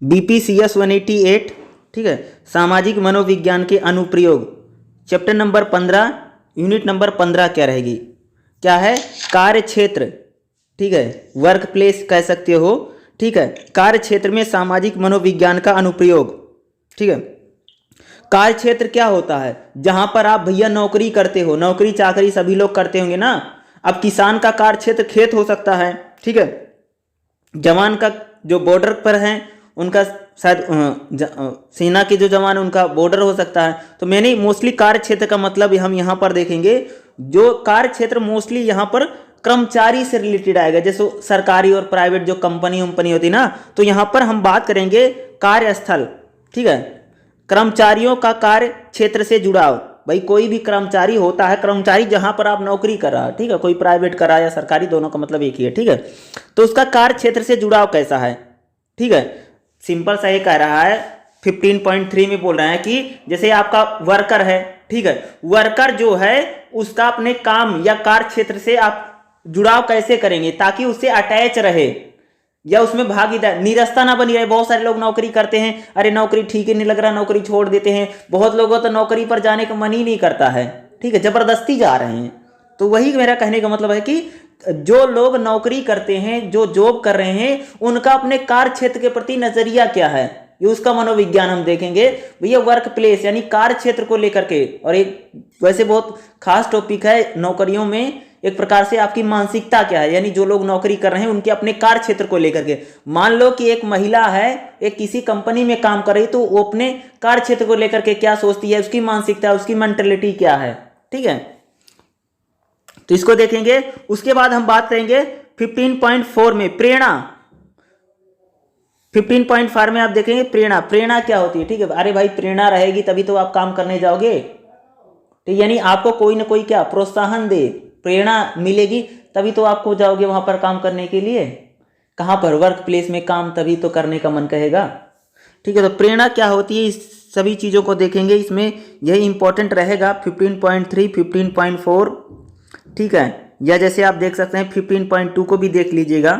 BPCS 188, ठीक है, सामाजिक मनोविज्ञान के अनुप्रयोग, चैप्टर नंबर 15, यूनिट नंबर 15 क्या रहेगी, क्या है, कार्य क्षेत्र, ठीक है, वर्क प्लेस कह सकते हो, ठीक है, कार्य क्षेत्र में सामाजिक मनोविज्ञान का अनुप्रयोग, ठीक है। कार्य क्षेत्र क्या होता है, जहां पर आप भैया नौकरी करते हो, नौकरी चाकरी सभी लोग करते होंगे ना। अब किसान का कार्य क्षेत्र खेत हो सकता है, ठीक है, जवान का जो बॉर्डर पर है उनका शायद सेना के जो जवान है उनका बॉर्डर हो सकता है। तो मैंने मोस्टली कार्य क्षेत्र का मतलब हम यहाँ पर देखेंगे, जो कार्य क्षेत्र मोस्टली यहाँ पर कर्मचारी से रिलेटेड आएगा, जैसे सरकारी और प्राइवेट जो कंपनी होती ना, तो यहाँ पर हम बात करेंगे कार्यस्थल, ठीक है, कर्मचारियों का कार्य क्षेत्र से जुड़ाव। भाई कोई भी कर्मचारी होता है, कर्मचारी जहां पर आप नौकरी कर रहा है, ठीक है, कोई प्राइवेट कर रहा है या सरकारी, दोनों का मतलब एक ही है, ठीक है। तो उसका कार्य क्षेत्र से जुड़ाव कैसा है, ठीक है, सिंपल सा ये कह रहा है 15.3 में बोल रहा है कि जैसे आपका वर्कर है, ठीक है, वर्कर जो है उसका अपने काम या कार्य क्षेत्र से आप जुड़ाव कैसे करेंगे ताकि उससे अटैच रहे या उसमें भागीदार, निरस्ता ना बनी रहे। बहुत सारे लोग नौकरी करते हैं, अरे नौकरी ठीक ही नहीं लग रहा, नौकरी छोड़ देते हैं। बहुत लोगों तो नौकरी पर जाने का मन ही नहीं करता है, ठीक है, जबरदस्ती जा रहे हैं। तो वही मेरा कहने का मतलब है कि जो लोग नौकरी करते हैं, जो जॉब कर रहे हैं, उनका अपने कार्य क्षेत्र के प्रति नजरिया क्या है, ये उसका मनोविज्ञान हम देखेंगे भैया, वर्क प्लेस यानी कार्य क्षेत्र को लेकर के। और एक वैसे बहुत खास टॉपिक है नौकरियों में, एक प्रकार से आपकी मानसिकता क्या है, यानी जो लोग नौकरी कर रहे हैं उनके अपने कार्य क्षेत्र को लेकर के। मान लो कि एक महिला है, एक किसी कंपनी में काम कर रही, तो वो अपने कार्य क्षेत्र को लेकर के क्या सोचती है, उसकी मानसिकता, उसकी मेंटेलिटी क्या है, ठीक है, तो इसको देखेंगे। उसके बाद हम बात करेंगे 15.4 में प्रेरणा। 15.4 में आप देखेंगे प्रेरणा, प्रेरणा क्या होती है, ठीक है, अरे भाई प्रेरणा रहेगी तभी तो आप काम करने जाओगे, ठीक, यानी आपको कोई ना कोई क्या प्रोत्साहन दे, प्रेरणा मिलेगी तभी तो आपको जाओगे वहां पर काम करने के लिए। कहां पर, वर्क प्लेस में काम, तभी तो करने का मन कहेगा, ठीक है। तो प्रेरणा क्या होती है, इस सभी चीजों को देखेंगे, इसमें यही इंपॉर्टेंट रहेगा 15.3, 15.4, ठीक है, या जैसे आप देख सकते हैं 15.2 को भी देख लीजिएगा,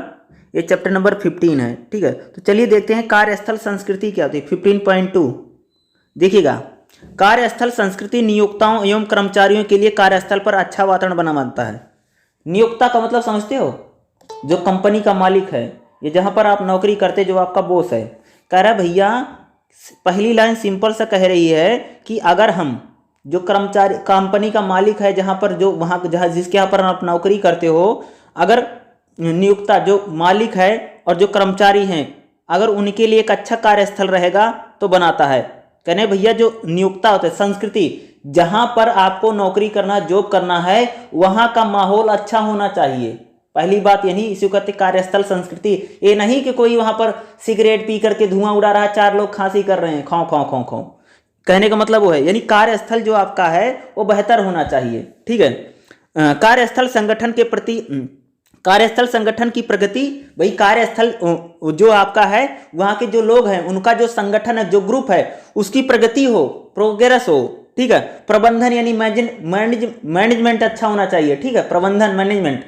ये चैप्टर नंबर 15 है, ठीक है। तो चलिए देखते हैं कार्यस्थल संस्कृति क्या होती है। 15.2 देखिएगा, कार्यस्थल संस्कृति नियोक्ताओं एवं कर्मचारियों के लिए कार्यस्थल पर अच्छा वातावरण बनता है। नियोक्ता का मतलब समझते हो, जो कंपनी का मालिक है, ये जहां पर आप नौकरी करते, जो आपका बॉस है, कह रहा है भैया, पहली लाइन सिंपल सा कह रही है कि अगर हम जो कर्मचारी, कंपनी का मालिक है जहां पर, जो वहां जहां जिसके यहाँ पर आप नौकरी करते हो, अगर नियोक्ता जो मालिक है और जो कर्मचारी हैं, अगर उनके लिए एक अच्छा कार्यस्थल रहेगा तो बनाता है। कहने भैया जो नियोक्ता होता है, संस्कृति, जहां पर आपको नौकरी करना, जॉब करना है, वहां का माहौल अच्छा होना चाहिए। पहली बात यही, इसी को कहते कार्यस्थल संस्कृति। ये नहीं कि कोई वहां पर सिगरेट पी करके धुआं उड़ा रहा है, 4 लोग खांसी कर रहे हैं, खाओ खाओ खाओ खाओ, कहने का मतलब वो है, यानी कार्यस्थल जो आपका है वो बेहतर होना चाहिए, ठीक है। कार्यस्थल संगठन के प्रति, कार्यस्थल संगठन की प्रगति, भाई कार्यस्थल जो आपका है, वहां के जो लोग हैं उनका जो संगठन है, जो ग्रुप है, उसकी प्रगति हो, प्रोग्रेस हो, ठीक है। प्रबंधन यानी मैनेजमेंट अच्छा होना चाहिए, ठीक है, प्रबंधन मैनेजमेंट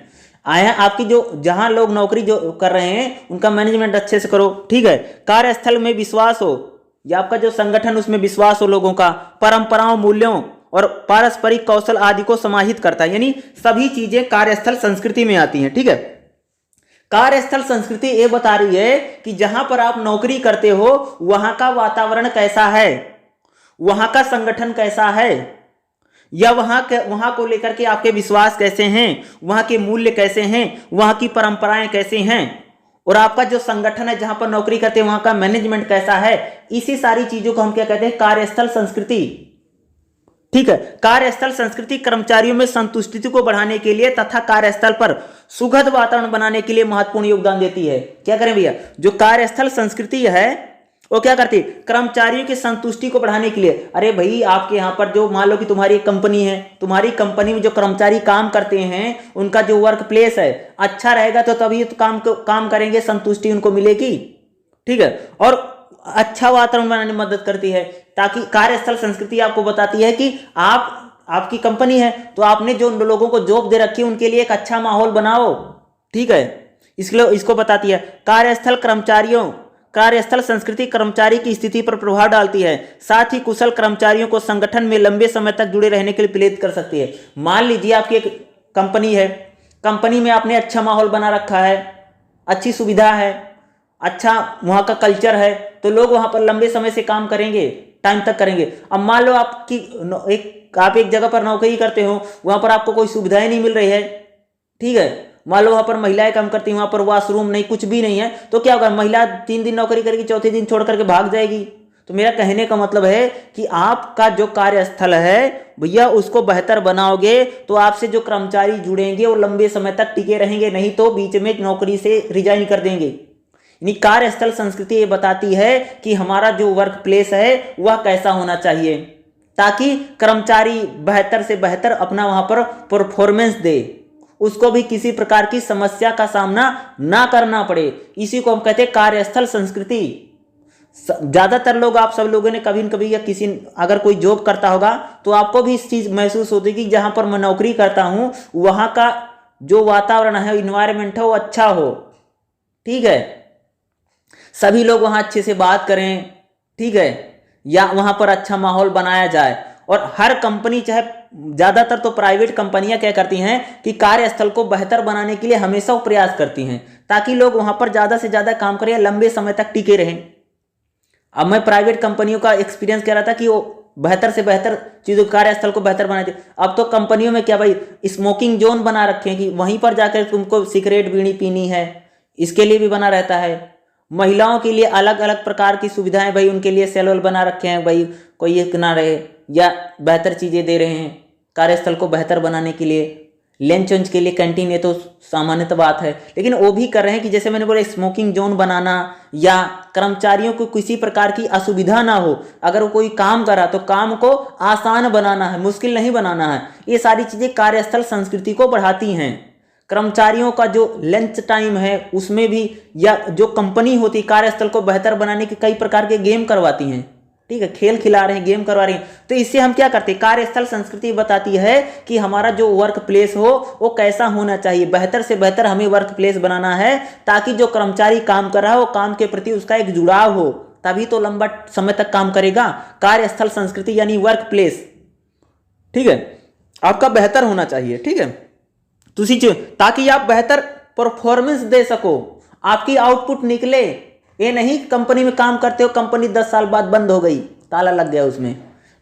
आया आपकी, जो जहां लोग नौकरी जो कर रहे हैं उनका मैनेजमेंट अच्छे से करो, ठीक है। कार्यस्थल में विश्वास हो, या आपका जो संगठन उसमें विश्वास हो लोगों का, परंपराओं, मूल्यों और पारस्परिक कौशल आदि को समाहित करता है, यानी सभी चीजें कार्यस्थल संस्कृति में आती हैं, ठीक है। कार्यस्थल संस्कृति ये बता रही है कि जहां पर आप नौकरी करते हो वहां का वातावरण कैसा है, वहां का संगठन कैसा है, या वहां को लेकर के आपके विश्वास कैसे हैं, वहां के मूल्य कैसे हैं, वहां की परंपराएं कैसी हैं, और आपका जो संगठन है जहां पर नौकरी करते हैं वहां का मैनेजमेंट कैसा है। इसी सारी चीजों को हम क्या कहते हैं, कार्यस्थल संस्कृति, ठीक है। कार्यस्थल संस्कृति कर्मचारियों में संतुष्टि को बढ़ाने के लिए तथा कार्यस्थल पर सुखद वातावरण बनाने के लिए महत्वपूर्ण योगदान देती है। क्या करें भैया, जो कार्यस्थल संस्कृति है वो क्या करती है, कर्मचारियों की संतुष्टि को बढ़ाने के लिए। अरे भाई आपके यहाँ पर जो, मान लो कि तुम्हारी एक कंपनी है, तुम्हारी कंपनी में जो कर्मचारी काम करते हैं उनका जो वर्क प्लेस है अच्छा रहेगा तो तभी तो काम करेंगे, संतुष्टि उनको मिलेगी, ठीक है। और अच्छा वातावरण बनाने में मदद करती है, ताकि कार्यस्थल संस्कृति आपको बताती है कि आपकी कंपनी है तो आपने जो लोगों को जॉब दे रखी है उनके लिए एक अच्छा माहौल बनाओ, ठीक है। इसलिए इसको बताती है। कार्यस्थल कार्यस्थल संस्कृति कर्मचारी की स्थिति पर प्रभाव डालती है, साथ ही कुशल कर्मचारियों को संगठन में लंबे समय तक जुड़े रहने के लिए प्रेरित कर सकती है। मान लीजिए आपकी एक कंपनी है, कंपनी में आपने अच्छा माहौल बना रखा है, अच्छी सुविधा है, अच्छा वहाँ का कल्चर है, तो लोग वहाँ पर लंबे समय से काम करेंगे, टाइम तक करेंगे। अब मान लो आप एक जगह पर नौकरी करते हो, वहाँ पर आपको कोई सुविधाएं नहीं मिल रही है, ठीक है, मान लो वहाँ पर महिलाएं काम करती हैं, वहाँ पर वॉशरूम नहीं, कुछ भी नहीं है, तो क्या होगा, महिला 3 दिन नौकरी करेगी, चौथे दिन छोड़ करके भाग जाएगी। तो मेरा कहने का मतलब है कि आपका जो कार्यस्थल है भैया उसको बेहतर बनाओगे तो आपसे जो कर्मचारी जुड़ेंगे वो लंबे समय तक टिके रहेंगे, नहीं तो बीच में नौकरी से रिजाइन कर देंगे। यानी कार्यस्थल संस्कृति ये बताती है कि हमारा जो वर्क प्लेस है वह कैसा होना चाहिए, ताकि कर्मचारी बेहतर से बेहतर अपना वहां पर परफॉर्मेंस दे, उसको भी किसी प्रकार की समस्या का सामना ना करना पड़े। इसी को हम कहते हैं कार्यस्थल संस्कृति। ज्यादातर लोग, आप सब लोगों ने कभी न कभी या किसी अगर कोई जॉब करता होगा तो आपको भी इस चीज महसूस होती है कि जहां पर मैं नौकरी करता हूं वहां का जो वातावरण है, इन्वायरमेंट है, वो अच्छा हो, ठीक है, सभी लोग वहां अच्छे से बात करें, ठीक है, या वहां पर अच्छा माहौल बनाया जाए। और हर कंपनी, चाहे ज्यादातर तो प्राइवेट कंपनियां क्या करती हैं कि कार्यस्थल को बेहतर बनाने के लिए हमेशा वो प्रयास करती हैं ताकि लोग वहां पर ज्यादा से ज्यादा काम करें, लंबे समय तक टिके रहें। अब मैं प्राइवेट कंपनियों का एक्सपीरियंस कह रहा था कि वो बेहतर से बेहतर चीजों, कार्यस्थल को बेहतर बनाते। अब तो कंपनियों में क्या भाई स्मोकिंग जोन बना रखे हैं कि वहीं पर जाकर तुमको सिगरेट बीड़ी पीनी है, इसके लिए भी बना रहता है। महिलाओं के लिए अलग अलग प्रकार की सुविधाएं भाई उनके लिए सेल बना रखे हैं, भाई कोई एक ना रहे, या बेहतर चीजें दे रहे हैं कार्यस्थल को बेहतर बनाने के लिए। लंच वंच के लिए कैंटीन, ये तो सामान्यतः बात है, लेकिन वो भी कर रहे हैं कि जैसे मैंने बोला स्मोकिंग जोन बनाना, या कर्मचारियों को किसी प्रकार की असुविधा ना हो, अगर वो कोई काम करा तो काम को आसान बनाना है, मुश्किल नहीं बनाना है। ये सारी चीजें कार्यस्थल संस्कृति को बढ़ाती हैं। कर्मचारियों का जो लंच टाइम है उसमें भी, या जो कंपनी होती है कार्यस्थल को बेहतर बनाने के कई प्रकार के गेम करवाती हैं, ठीक है, खेल खिला रहे हैं, गेम करवा रहे हैं। तो इससे हम क्या करते हैं, कार्यस्थल संस्कृति बताती है कि हमारा जो वर्क प्लेस हो वो कैसा होना चाहिए, बेहतर से बेहतर हमें वर्क प्लेस बनाना है ताकि जो कर्मचारी काम कर रहा है वो काम के प्रति उसका एक जुड़ाव हो, तभी तो लंबा समय तक काम करेगा। कार्यस्थल संस्कृति यानी वर्क प्लेस, ठीक है, आपका बेहतर होना चाहिए, ठीक है, ताकि आप बेहतर परफॉर्मेंस दे सको, आपकी आउटपुट निकले। ये नहीं कंपनी में काम करते हो, कंपनी 10 साल बाद बंद हो गई, ताला लग गया उसमें,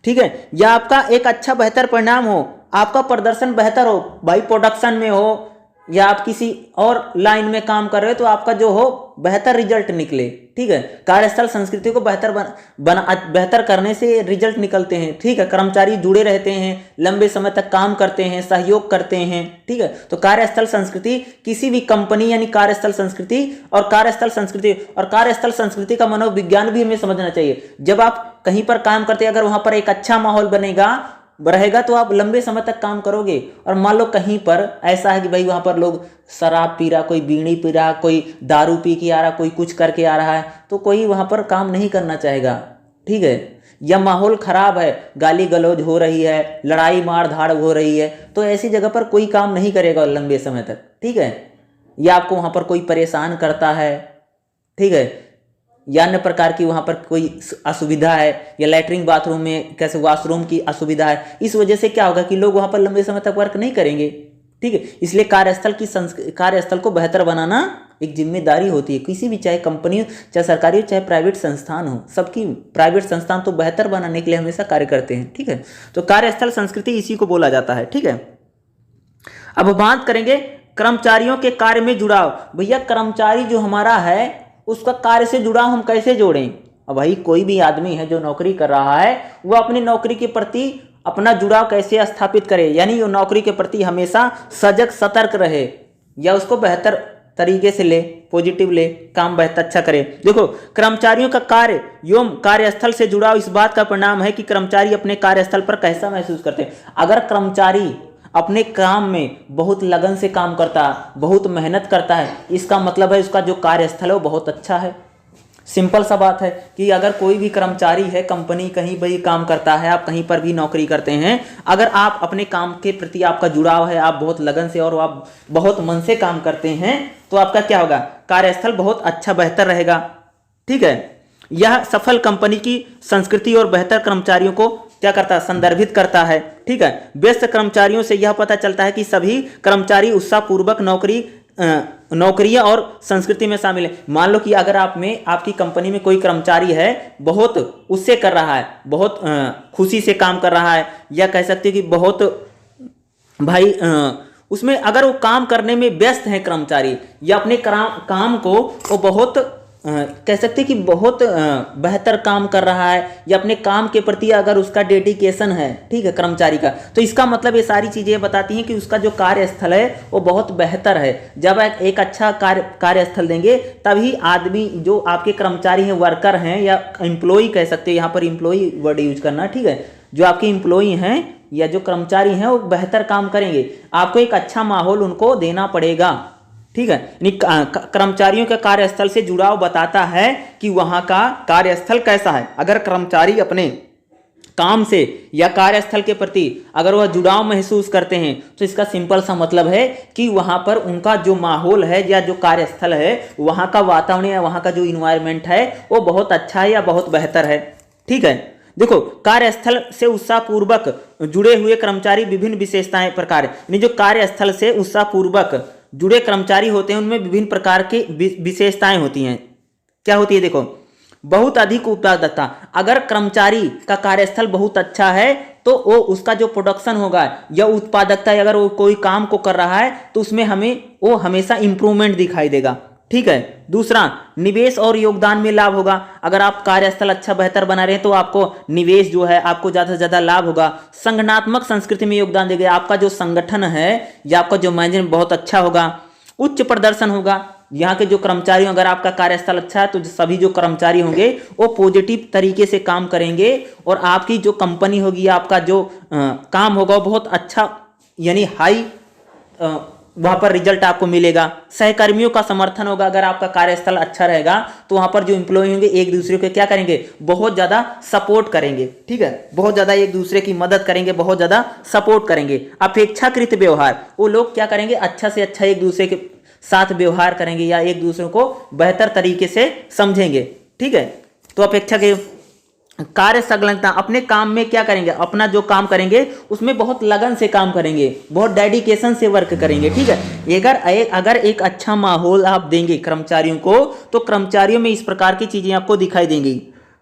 ठीक है, या आपका एक अच्छा बेहतर परिणाम हो, आपका प्रदर्शन बेहतर हो, भाई प्रोडक्शन में हो या आप किसी और लाइन में काम कर रहे हो, तो आपका जो हो बेहतर रिजल्ट निकले, ठीक है। कार्यस्थल संस्कृति को बेहतर करने से रिजल्ट निकलते हैं, ठीक है, कर्मचारी जुड़े रहते हैं, लंबे समय तक काम करते हैं, सहयोग करते हैं, ठीक है। तो कार्यस्थल संस्कृति किसी भी कंपनी यानी कार्यस्थल संस्कृति और कार्यस्थल संस्कृति का मनोविज्ञान भी हमें समझना चाहिए। जब आप कहीं पर काम करते हैं, अगर वहां पर एक अच्छा माहौल रहेगा तो आप लंबे समय तक काम करोगे। और मान लो कहीं पर ऐसा है कि भाई वहां पर लोग शराब पी रहा, कोई बीड़ी पी रहा, कोई दारू पी के आ रहा, कोई कुछ करके आ रहा है, तो कोई वहां पर काम नहीं करना चाहेगा, ठीक है। या माहौल खराब है, गाली गलौज हो रही है, लड़ाई मार धाड़ हो रही है, तो ऐसी जगह पर कोई काम नहीं करेगा लंबे समय तक, ठीक है। या आपको वहां पर कोई परेशान करता है, ठीक है, या अन्य प्रकार की वहां पर कोई असुविधा है, या लैट्रिन बाथरूम में कैसे वॉशरूम की असुविधा है, इस वजह से क्या होगा कि लोग वहां पर लंबे समय तक वर्क नहीं करेंगे, ठीक है। इसलिए कार्यस्थल को बेहतर बनाना एक जिम्मेदारी होती है किसी भी, चाहे कंपनी हो, चाहे सरकारी हो, चाहे प्राइवेट संस्थान हो, सबकी। प्राइवेट संस्थान तो बेहतर बनाने के लिए हमेशा कार्य करते हैं, ठीक है। तो कार्यस्थल संस्कृति इसी को बोला जाता है, ठीक है। अब बात करेंगे कर्मचारियों के कार्य में जुड़ाव। भैया कर्मचारी जो हमारा है उसका कार्य से जुड़ाव हम कैसे जोड़ें। अब भाई कोई भी आदमी है जो नौकरी कर रहा है वो अपनी नौकरी के प्रति अपना जुड़ाव कैसे स्थापित करे, यानी वो नौकरी के प्रति हमेशा सजग सतर्क रहे, या उसको बेहतर तरीके से ले, पॉजिटिव ले, काम बेहतर अच्छा करे। देखो कर्मचारियों का कार्य एवं कार्यस्थल से जुड़ाव इस बात का परिणाम है कि कर्मचारी अपने कार्यस्थल पर कैसा महसूस करते हैं। अगर कर्मचारी अपने काम में बहुत लगन से काम करता है, बहुत मेहनत करता है, इसका मतलब है उसका जो कार्यस्थल है वो बहुत अच्छा है। सिंपल सा बात है कि अगर कोई भी कर्मचारी है, कंपनी कहीं भी काम करता है, आप कहीं पर भी नौकरी करते हैं, अगर आप अपने काम के प्रति आपका जुड़ाव है, आप बहुत लगन से और आप बहुत मन से काम करते हैं, तो आपका क्या होगा, कार्यस्थल बहुत अच्छा बेहतर रहेगा, ठीक है। यह सफल कंपनी की संस्कृति और बेहतर कर्मचारियों को क्या करता है, संदर्भित करता है। ठीक है, व्यस्त कर्मचारियों से यह पता चलता है कि सभी कर्मचारी उत्साहपूर्वक नौकरियां और संस्कृति में शामिल है। मान लो कि अगर आप में आपकी कंपनी में कोई कर्मचारी है, बहुत उससे कर रहा है, बहुत खुशी से काम कर रहा है, या कह सकते हो कि बहुत भाई उसमें अगर वो काम करने में व्यस्त है कर्मचारी, या अपने काम को वो बहुत कह सकते कि बहुत बेहतर काम कर रहा है, या अपने काम के प्रति अगर उसका डेडिकेशन है, ठीक है, कर्मचारी का, तो इसका मतलब ये सारी चीज़ें बताती हैं कि उसका जो कार्यस्थल है वो बहुत बेहतर है। जब एक अच्छा कार्यस्थल देंगे तभी आदमी, जो आपके कर्मचारी हैं, वर्कर हैं या एम्प्लॉय कह सकते हैं, यहाँ पर एम्प्लॉय वर्ड यूज करना, ठीक है, जो आपके एम्प्लॉय हैं या जो कर्मचारी हैं वो बेहतर काम करेंगे। आपको एक अच्छा माहौल उनको देना पड़ेगा। ठीक है, कर्मचारियों के कार्यस्थल से जुड़ाव बताता है कि वहां का कार्यस्थल कैसा है। अगर कर्मचारी अपने काम से या कार्यस्थल के प्रति अगर वह जुड़ाव महसूस करते हैं तो इसका सिंपल सा मतलब है कि वहां पर उनका जो माहौल है या जो कार्यस्थल है, वहां का वातावरण या वहां का जो इन्वायरमेंट है वो बहुत अच्छा है या बहुत बेहतर है। ठीक है, देखो, कार्यस्थल से उत्साहपूर्वक जुड़े हुए कर्मचारी विभिन्न विशेषताएं प्रकार, यानी जो कार्यस्थल से उत्साहपूर्वक जुड़े कर्मचारी होते हैं उनमें विभिन्न प्रकार की विशेषताएं होती हैं। क्या होती है, देखो, बहुत अधिक उत्पादकता। अगर कर्मचारी का कार्यस्थल बहुत अच्छा है तो वो उसका जो प्रोडक्शन होगा या उत्पादकता, अगर वो कोई काम को कर रहा है तो उसमें वो हमेशा इंप्रूवमेंट दिखाई देगा। ठीक है, दूसरा, निवेश और योगदान में लाभ होगा। अगर आप कार्यस्थल अच्छा बेहतर बना रहे हैं तो आपको निवेश जो है आपको ज़्यादा से ज़्यादा लाभ होगा। संगठनात्मक संस्कृति में योगदान देगा, आपका जो संगठन है या आपका जो मैनेजमेंट बहुत अच्छा होगा। उच्च प्रदर्शन होगा, यहाँ के जो कर्मचारी, अगर आपका कार्यस्थल अच्छा है तो सभी जो कर्मचारी होंगे वो पॉजिटिव तरीके से काम करेंगे और आपकी जो कंपनी होगी, आपका जो काम होगा वो बहुत अच्छा, यानी हाई वहां पर रिजल्ट आपको मिलेगा। सहकर्मियों का समर्थन होगा, अगर आपका कार्यस्थल अच्छा रहेगा तो वहां पर जो एम्प्लॉय होंगे एक दूसरे को क्या करेंगे, बहुत ज्यादा सपोर्ट करेंगे। ठीक है, बहुत ज्यादा एक दूसरे की मदद करेंगे, बहुत ज्यादा सपोर्ट करेंगे। अपेक्षाकृत व्यवहार, वो लोग क्या करेंगे, अच्छा से अच्छा एक दूसरे के साथ व्यवहार करेंगे या एक दूसरे को बेहतर तरीके से समझेंगे। ठीक है, तो अपेक्षा के कार्य संलग्नता, अपने काम में क्या करेंगे, अपना जो काम करेंगे उसमें बहुत लगन से काम करेंगे, बहुत डेडिकेशन से वर्क करेंगे। ठीक है, अगर एक अच्छा माहौल आप देंगे कर्मचारियों को तो कर्मचारियों में इस प्रकार की चीजें आपको दिखाई देंगी।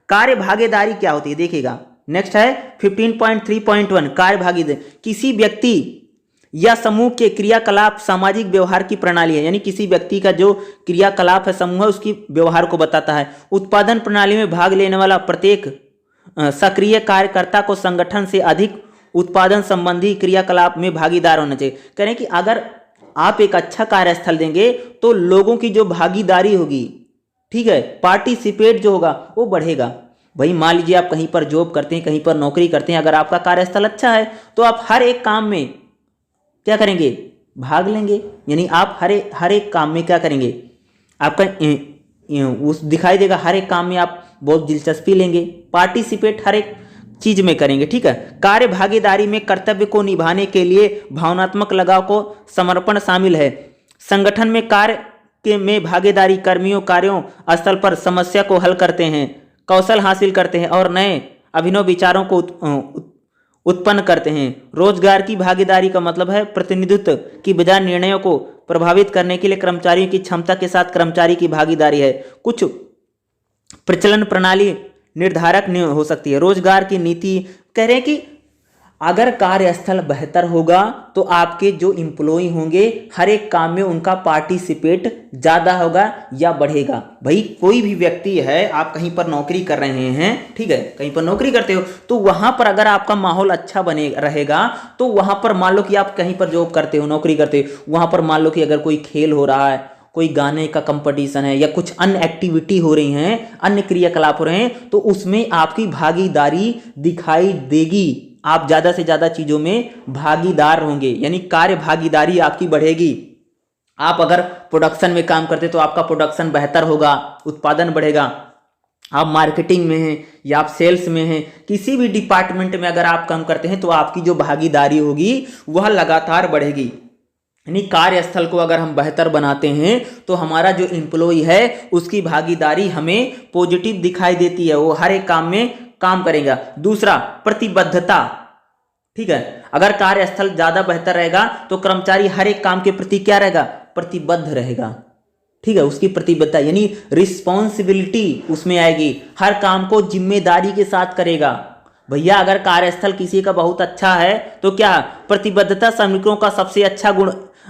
कार्य भागीदारी क्या होती है, देखिएगा, नेक्स्ट है 15.3.1 कार्य भागीदारी। किसी व्यक्ति या समूह के क्रियाकलाप सामाजिक व्यवहार की प्रणाली है, यानी किसी व्यक्ति का जो क्रियाकलाप है, समूह है, उसकी व्यवहार को बताता है। उत्पादन प्रणाली में भाग लेने वाला प्रत्येक सक्रिय कार्यकर्ता को संगठन से अधिक उत्पादन संबंधी क्रियाकलाप में भागीदार होना चाहिए। कह रहे हैं कि अगर आप एक अच्छा कार्यस्थल देंगे तो लोगों की जो भागीदारी होगी, ठीक है, पार्टिसिपेट जो होगा वो बढ़ेगा। भाई मान लीजिए आप कहीं पर जॉब करते हैं, कहीं पर नौकरी करते हैं, अगर आपका कार्यस्थल अच्छा है तो आप हर एक काम में क्या करेंगे, भाग लेंगे, यानी आप हर एक काम में क्या करेंगे, आपका उस दिखाई देगा, हर एक काम में आप बहुत दिलचस्पी लेंगे, पार्टिसिपेट हर एक चीज में करेंगे। ठीक है, कार्य भागीदारी में कर्तव्य को निभाने के लिए भावनात्मक लगाव को समर्पण शामिल है। संगठन में कार्य में भागीदारी कर्मियों कार्यों स्थल पर समस्या को हल करते हैं, कौशल हासिल करते हैं और नए अभिनव विचारों को उत्पन्न करते हैं। रोजगार की भागीदारी का मतलब है प्रतिनिधित्व की बजाय निर्णयों को प्रभावित करने के लिए कर्मचारियों की क्षमता के साथ कर्मचारी की भागीदारी है। कुछ प्रचलन प्रणाली निर्धारक हो सकती है। रोजगार की नीति, कह रहे हैं कि अगर कार्यस्थल बेहतर होगा तो आपके जो एम्प्लॉय होंगे हर एक काम में उनका पार्टिसिपेट ज़्यादा होगा या बढ़ेगा। भाई कोई भी व्यक्ति है, आप कहीं पर नौकरी कर रहे हैं, ठीक है, कहीं पर नौकरी करते हो तो वहां पर अगर आपका माहौल अच्छा बने रहेगा तो वहां पर मान लो कि आप कहीं पर जॉब करते हो, नौकरी करते हो, वहां पर मान लो कि अगर कोई खेल हो रहा है, कोई गाने का कंपटीशन है या कुछ अन्य एक्टिविटी हो रही हैं, अन्य क्रियाकलाप हो रहे हैं, तो उसमें आपकी भागीदारी दिखाई देगी। आप ज्यादा से ज्यादा चीजों में भागीदार होंगे, यानी कार्य भागीदारी आपकी बढ़ेगी। आप अगर प्रोडक्शन में काम करते तो आपका प्रोडक्शन बेहतर होगा, उत्पादन बढ़ेगा। आप मार्केटिंग में हैं या आप सेल्स में हैं, किसी भी डिपार्टमेंट में अगर आप काम करते हैं तो आपकी जो भागीदारी होगी वह लगातार बढ़ेगी। यानी कार्यस्थल को अगर हम बेहतर बनाते हैं तो हमारा जो एम्प्लॉय है उसकी भागीदारी हमें पॉजिटिव दिखाई देती है, वो हर एक काम में काम करेगा। दूसरा, प्रतिबद्धता। ठीक है, अगर कार्यस्थल ज्यादा बेहतर रहेगा तो कर्मचारी हर एक काम के प्रति क्या रहेगा, प्रतिबद्ध रहेगा। ठीक है, उसकी प्रतिबद्धता यानी रिस्पॉन्सिबिलिटी उसमें आएगी, हर काम को जिम्मेदारी के साथ करेगा। भैया अगर कार्यस्थल किसी का बहुत अच्छा है तो क्या प्रतिबद्धता श्रमिकों का सबसे अच्छा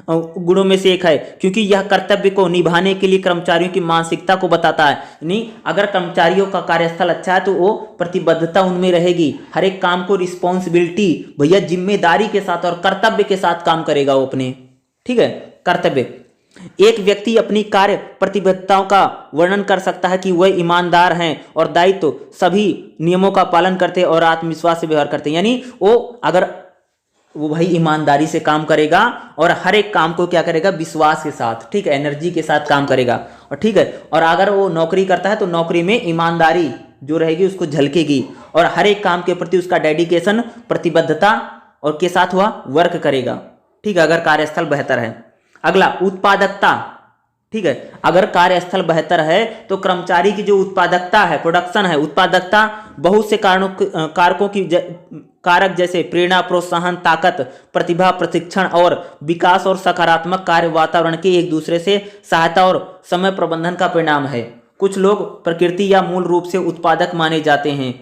गुणों में से एक है, क्योंकि यह कर्तव्य को निभाने के लिए कर्मचारियों की मानसिकता को बताता है। यानी अगर कर्मचारियों का कार्यस्थल अच्छा है तो वो प्रतिबद्धता उनमें रहेगी, हर एक काम को रिस्पॉन्सिबिलिटी भैया जिम्मेदारी के साथ और कर्तव्य के साथ काम करेगा वो अपने। ठीक है, कर्तव्य। एक व्यक्ति अपनी कार्य प्रतिबद्धताओं का वर्णन कर सकता है कि वह ईमानदार हैं और दायित्व सभी नियमों का पालन करते और आत्मविश्वास से व्यवहार करते हैं। यानी वो भाई ईमानदारी से काम करेगा और हर एक काम को क्या करेगा, विश्वास के साथ, ठीक है, एनर्जी के साथ काम करेगा। और ठीक है, और अगर वो नौकरी करता है तो नौकरी में ईमानदारी जो रहेगी उसको झलकेगी और हर एक काम के प्रति उसका डेडिकेशन, प्रतिबद्धता और के साथ वह वर्क करेगा। ठीक है, अगर कार्यस्थल बेहतर है। अगला, उत्पादकता। ठीक है, अगर कार्यस्थल बेहतर है तो कर्मचारी की जो उत्पादकता है, प्रोडक्शन है, उत्पादकता बहुत से कारकों की कारक जैसे प्रेरणा, प्रोत्साहन, ताकत, प्रतिभा, प्रशिक्षण और विकास और सकारात्मक कार्य वातावरण के एक दूसरे से सहायता और समय प्रबंधन का परिणाम है। कुछ लोग प्रकृति या मूल रूप से उत्पादक माने जाते हैं।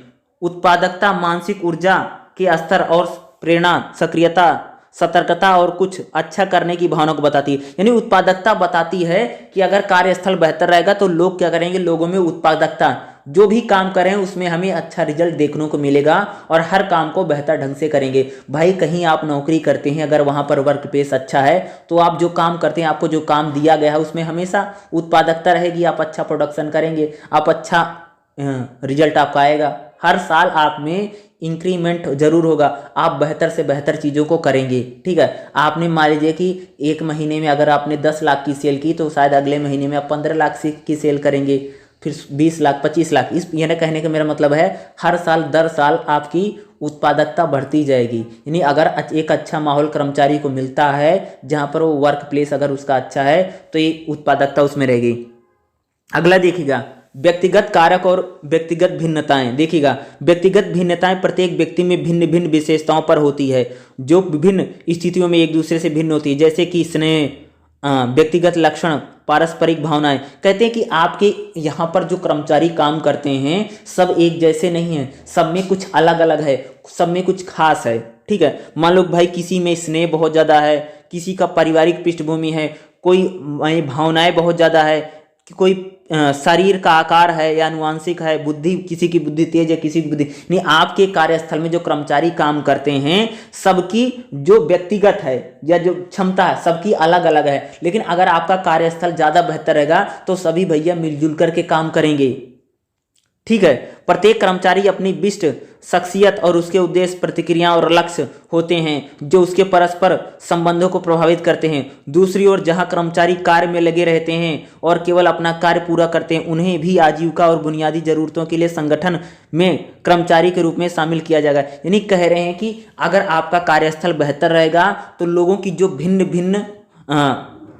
उत्पादकता मानसिक ऊर्जा के स्तर और प्रेरणा, सक्रियता, सतर्कता और कुछ अच्छा करने की भावना को बताती है। यानी उत्पादकता बताती है कि अगर कार्यस्थल बेहतर रहेगा तो लोग क्या करेंगे, लोगों में उत्पादकता, जो भी काम करें उसमें हमें अच्छा रिजल्ट देखने को मिलेगा और हर काम को बेहतर ढंग से करेंगे। भाई कहीं आप नौकरी करते हैं, अगर वहां पर वर्क प्लेस अच्छा है तो आप जो काम करते हैं, आपको जो काम दिया गया है उसमें हमेशा उत्पादकता रहेगी, आप अच्छा प्रोडक्शन करेंगे, आप अच्छा रिजल्ट आपका आएगा, हर साल आप में इंक्रीमेंट जरूर होगा, आप बेहतर से बेहतर चीज़ों को करेंगे। ठीक है, आपने मान लीजिए कि एक महीने में अगर आपने 10 लाख की सेल की तो शायद अगले महीने में आप 15 लाख की सेल करेंगे, फिर 20 लाख, 25 लाख। इस यानी कहने का मेरा मतलब है हर साल दर साल आपकी उत्पादकता बढ़ती जाएगी। यानी अगर एक अच्छा माहौल कर्मचारी को मिलता है जहाँ पर वो वर्क प्लेस अगर उसका अच्छा है तो ये उत्पादकता उसमें रहेगी। अगला देखिएगा, व्यक्तिगत कारक और व्यक्तिगत भिन्नताएं। देखिएगा, व्यक्तिगत भिन्नताएं प्रत्येक व्यक्ति में भिन्न भिन्न विशेषताओं पर होती है जो विभिन्न स्थितियों में एक दूसरे से भिन्न होती है, जैसे कि स्नेह, व्यक्तिगत लक्षण, पारस्परिक भावनाएं। कहते हैं कि आपके यहाँ पर जो कर्मचारी काम करते हैं सब एक जैसे नहीं है, सब में कुछ अलग अलग है, सब में कुछ खास है। ठीक है, मान लो भाई किसी में स्नेह बहुत ज़्यादा है, किसी का पारिवारिक पृष्ठभूमि है, कोई भावनाएं बहुत ज़्यादा है, कोई शरीर का आकार है या अनुवांशिक है, बुद्धि, किसी की बुद्धि तेज है, किसी की बुद्धि नहीं। आपके कार्यस्थल में जो कर्मचारी काम करते हैं सबकी जो व्यक्तिगत है या जो क्षमता है सबकी अलग अलग है, लेकिन अगर आपका कार्यस्थल ज़्यादा बेहतर रहेगा तो सभी भैया मिलजुल करके काम करेंगे। ठीक है, प्रत्येक कर्मचारी अपनी विशिष्ट शख्सियत और उसके उद्देश्य, प्रतिक्रिया और लक्ष्य होते हैं जो उसके परस्पर संबंधों को प्रभावित करते हैं। दूसरी ओर जहां कर्मचारी कार्य में लगे रहते हैं और केवल अपना कार्य पूरा करते हैं, उन्हें भी आजीविका और बुनियादी जरूरतों के लिए संगठन में कर्मचारी के रूप में शामिल किया जाएगा। यानी कह रहे हैं कि अगर आपका कार्यस्थल बेहतर रहेगा तो लोगों की जो भिन्न भिन्न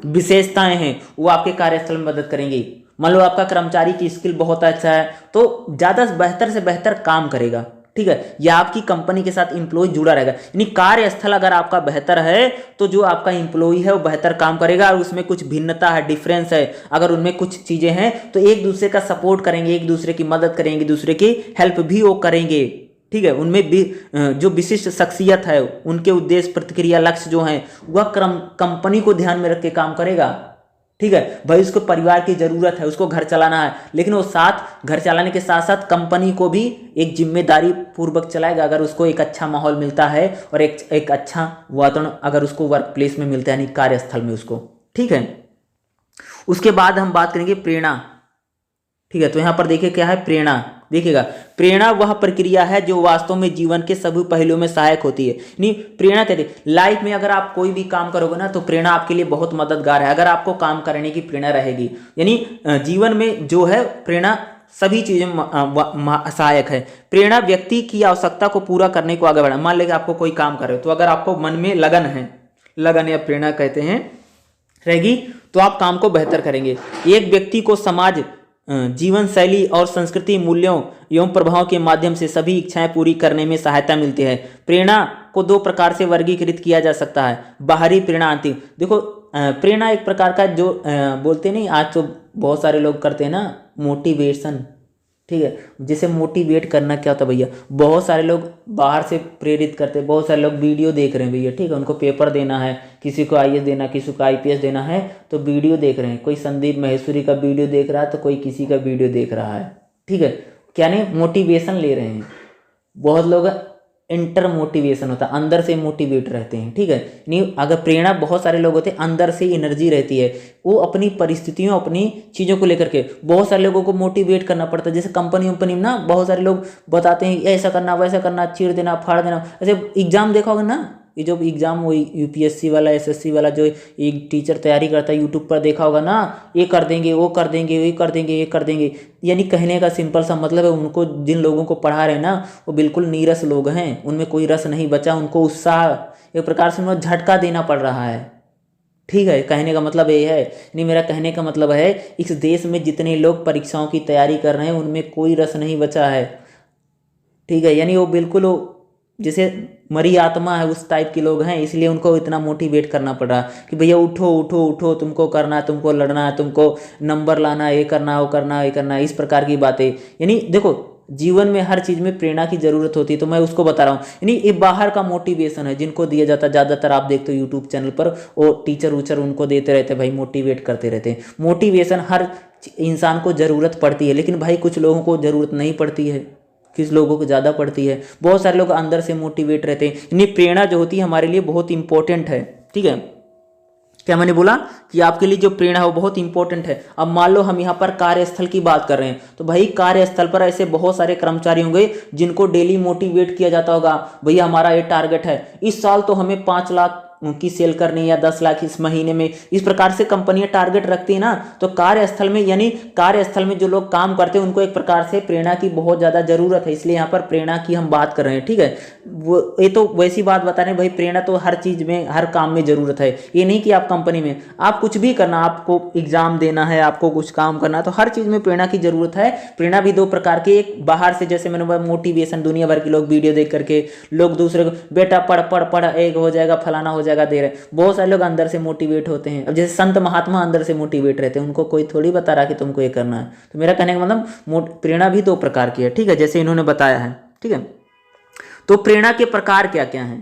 विशेषताएं हैं वो आपके कार्यस्थल में मदद करेंगी। मान लो आपका कर्मचारी की स्किल बहुत अच्छा है तो ज़्यादा बेहतर से बेहतर काम करेगा। ठीक है, या आपकी कंपनी के साथ एम्प्लॉय जुड़ा रहेगा। यानी कार्यस्थल अगर आपका बेहतर है तो जो आपका एम्प्लॉय है वो बेहतर काम करेगा और उसमें कुछ भिन्नता है, डिफरेंस है, अगर उनमें कुछ चीज़ें हैं तो एक दूसरे का सपोर्ट करेंगे, एक दूसरे की मदद करेंगे, दूसरे की हेल्प भी वो करेंगे। ठीक है, उनमें भी जो विशिष्ट शख्सियत है, उनके उद्देश्य, प्रतिक्रिया, लक्ष्य जो हैं वह कंपनी को ध्यान में रख के काम करेगा। ठीक है भाई, उसको परिवार की जरूरत है, उसको घर चलाना है, लेकिन वो साथ घर चलाने के साथ साथ कंपनी को भी एक जिम्मेदारी पूर्वक चलाएगा अगर उसको एक अच्छा माहौल मिलता है और एक अच्छा वातावरण अगर उसको वर्क प्लेस में मिलता है, यानी कार्यस्थल में उसको। ठीक है, उसके बाद हम बात करेंगे प्रेरणा। ठीक है, तो यहाँ पर देखिए क्या है प्रेरणा। देखिएगा, प्रेरणा वह प्रक्रिया है जो वास्तव में जीवन के सभी पहलुओं में सहायक होती है। नहीं, प्रेरणा कहते हैं लाइफ में अगर आप कोई भी काम करोगे ना तो प्रेरणा आपके लिए बहुत मददगार है। अगर आपको काम करने की प्रेरणा रहेगी, यानी जीवन में जो है प्रेरणा सभी चीज़ें सहायक है। प्रेरणा व्यक्ति की आवश्यकता को पूरा करने को आगे बढ़ा। मान लीजिए आपको कोई काम कर रहे हो तो अगर आपको मन में लगन है, लगन या प्रेरणा कहते हैं रहेगी तो आप काम को बेहतर करेंगे। एक व्यक्ति को समाज, जीवन शैली और संस्कृति मूल्यों एवं प्रभाव के माध्यम से सभी इच्छाएं पूरी करने में सहायता मिलती है। प्रेरणा को दो प्रकार से वर्गीकृत किया जा सकता है, बाहरी प्रेरणा, आंतरिक। देखो प्रेरणा एक प्रकार का जो बोलते नहीं, आज तो बहुत सारे लोग करते हैं ना मोटिवेशन, ठीक है। जिसे मोटिवेट करना क्या होता है भैया, बहुत सारे लोग बाहर से प्रेरित करते हैं, बहुत सारे लोग वीडियो देख रहे हैं भैया, ठीक है। उनको पेपर देना है, किसी को आईएएस देना, किसी को आईपीएस देना है, तो वीडियो देख रहे हैं। कोई संदीप महेश्वरी का वीडियो देख रहा है तो कोई किसी का वीडियो देख रहा है, ठीक है। क्या नहीं, मोटिवेशन ले रहे हैं। बहुत लोग इंटर मोटिवेशन होता है, अंदर से मोटिवेट रहते हैं, ठीक है। नहीं, अगर प्रेरणा बहुत सारे लोग होते हैं अंदर से एनर्जी रहती है, वो अपनी परिस्थितियों, अपनी चीज़ों को लेकर के बहुत सारे लोगों को मोटिवेट करना पड़ता है। जैसे कंपनी में ना बहुत सारे लोग बताते हैं ऐसा करना, वैसा करना, चीर देना, फाड़ देना। ऐसे एग्जाम देखा होगा ना, ये जो एग्जाम वो यूपीएससी वाला, एसएससी वाला, जो एक टीचर तैयारी करता है यूट्यूब पर देखा होगा ना, ये कर देंगे, वो कर देंगे, ये कर देंगे, ये कर देंगे। यानी कहने का सिंपल सा मतलब है, उनको जिन लोगों को पढ़ा रहे हैं ना वो बिल्कुल नीरस लोग हैं, उनमें कोई रस नहीं बचा, उनको उत्साह एक प्रकार से उनको झटका देना पड़ रहा है, ठीक है। कहने का मतलब ये है, नहीं मेरा कहने का मतलब है इस देश में जितने लोग परीक्षाओं की तैयारी कर रहे हैं उनमें कोई रस नहीं बचा है, ठीक है। यानी वो बिल्कुल जैसे मरी आत्मा है उस टाइप के लोग हैं, इसलिए उनको इतना मोटिवेट करना पड़ रहा कि भैया उठो उठो उठो, तुमको करना है, तुमको लड़ना है, तुमको नंबर लाना है, ये करना है, वो करना है, ये करना है, इस प्रकार की बातें। यानी देखो जीवन में हर चीज़ में प्रेरणा की ज़रूरत होती है, तो मैं उसको बता रहा हूँ। यानी ये बाहर का मोटिवेशन है जिनको दिया जाता है, ज़्यादातर आप देखते हो यूट्यूब चैनल पर वो टीचर उचर उनको देते रहते हैं, भाई मोटिवेट करते रहते हैं। मोटिवेशन हर इंसान को ज़रूरत पड़ती है, लेकिन भाई कुछ लोगों को ज़रूरत नहीं पड़ती है, किस लोगों को ज़्यादा पड़ती है। बहुत सारे लोग अंदर से मोटिवेट रहते हैं। यानी प्रेरणा जो होती है हमारे लिए बहुत इंपॉर्टेंट है, ठीक है। क्या मैंने बोला कि आपके लिए जो प्रेरणा है वो बहुत इंपॉर्टेंट है। अब मान लो हम यहाँ पर कार्यस्थल की बात कर रहे हैं, तो भाई कार्यस्थल पर ऐसे बहुत सारे कर्मचारी होंगे जिनको डेली मोटिवेट किया जाता होगा, भैया हमारा ये टारगेट है, इस साल तो हमें 5 लाख की सेल करनी है या 10 लाख इस महीने में। इस प्रकार से कंपनियां टारगेट रखती है ना, तो कार्यस्थल में, यानी कार्यस्थल में जो लोग काम करते हैं उनको एक प्रकार से प्रेरणा की बहुत ज़्यादा ज़रूरत है, इसलिए यहाँ पर प्रेरणा की हम बात कर रहे हैं, ठीक है। वो ये तो वैसी बात बता रहे हैं भाई, प्रेरणा तो हर चीज़ में, हर काम में ज़रूरत है। ये नहीं कि आप कंपनी में आप कुछ भी करना, आपको एग्जाम देना है, आपको कुछ काम करना है, तो हर चीज़ में प्रेरणा की ज़रूरत है। प्रेरणा भी दो प्रकार की, एक बाहर से, जैसे मैंने बोला मोटिवेशन, दुनिया भर के लोग वीडियो देख करके लोग दूसरे को बेटा पढ़ पढ़ पढ़, एक हो जाएगा, फलाना हो जाएगा दे रहे। बहुत सारे लोग अंदर से मोटिवेट होते हैं। अब जैसे संत महात्मा अंदर से मोटिवेट रहते हैं, उनको कोई थोड़ी बता रहा कि तुमको ये करना है। तो मेरा कहने का मतलब प्रेरणा भी दो प्रकार की है, ठीक है, जैसे इन्होंने बताया है, ठीक है। तो प्रेरणा के प्रकार क्या क्या हैं,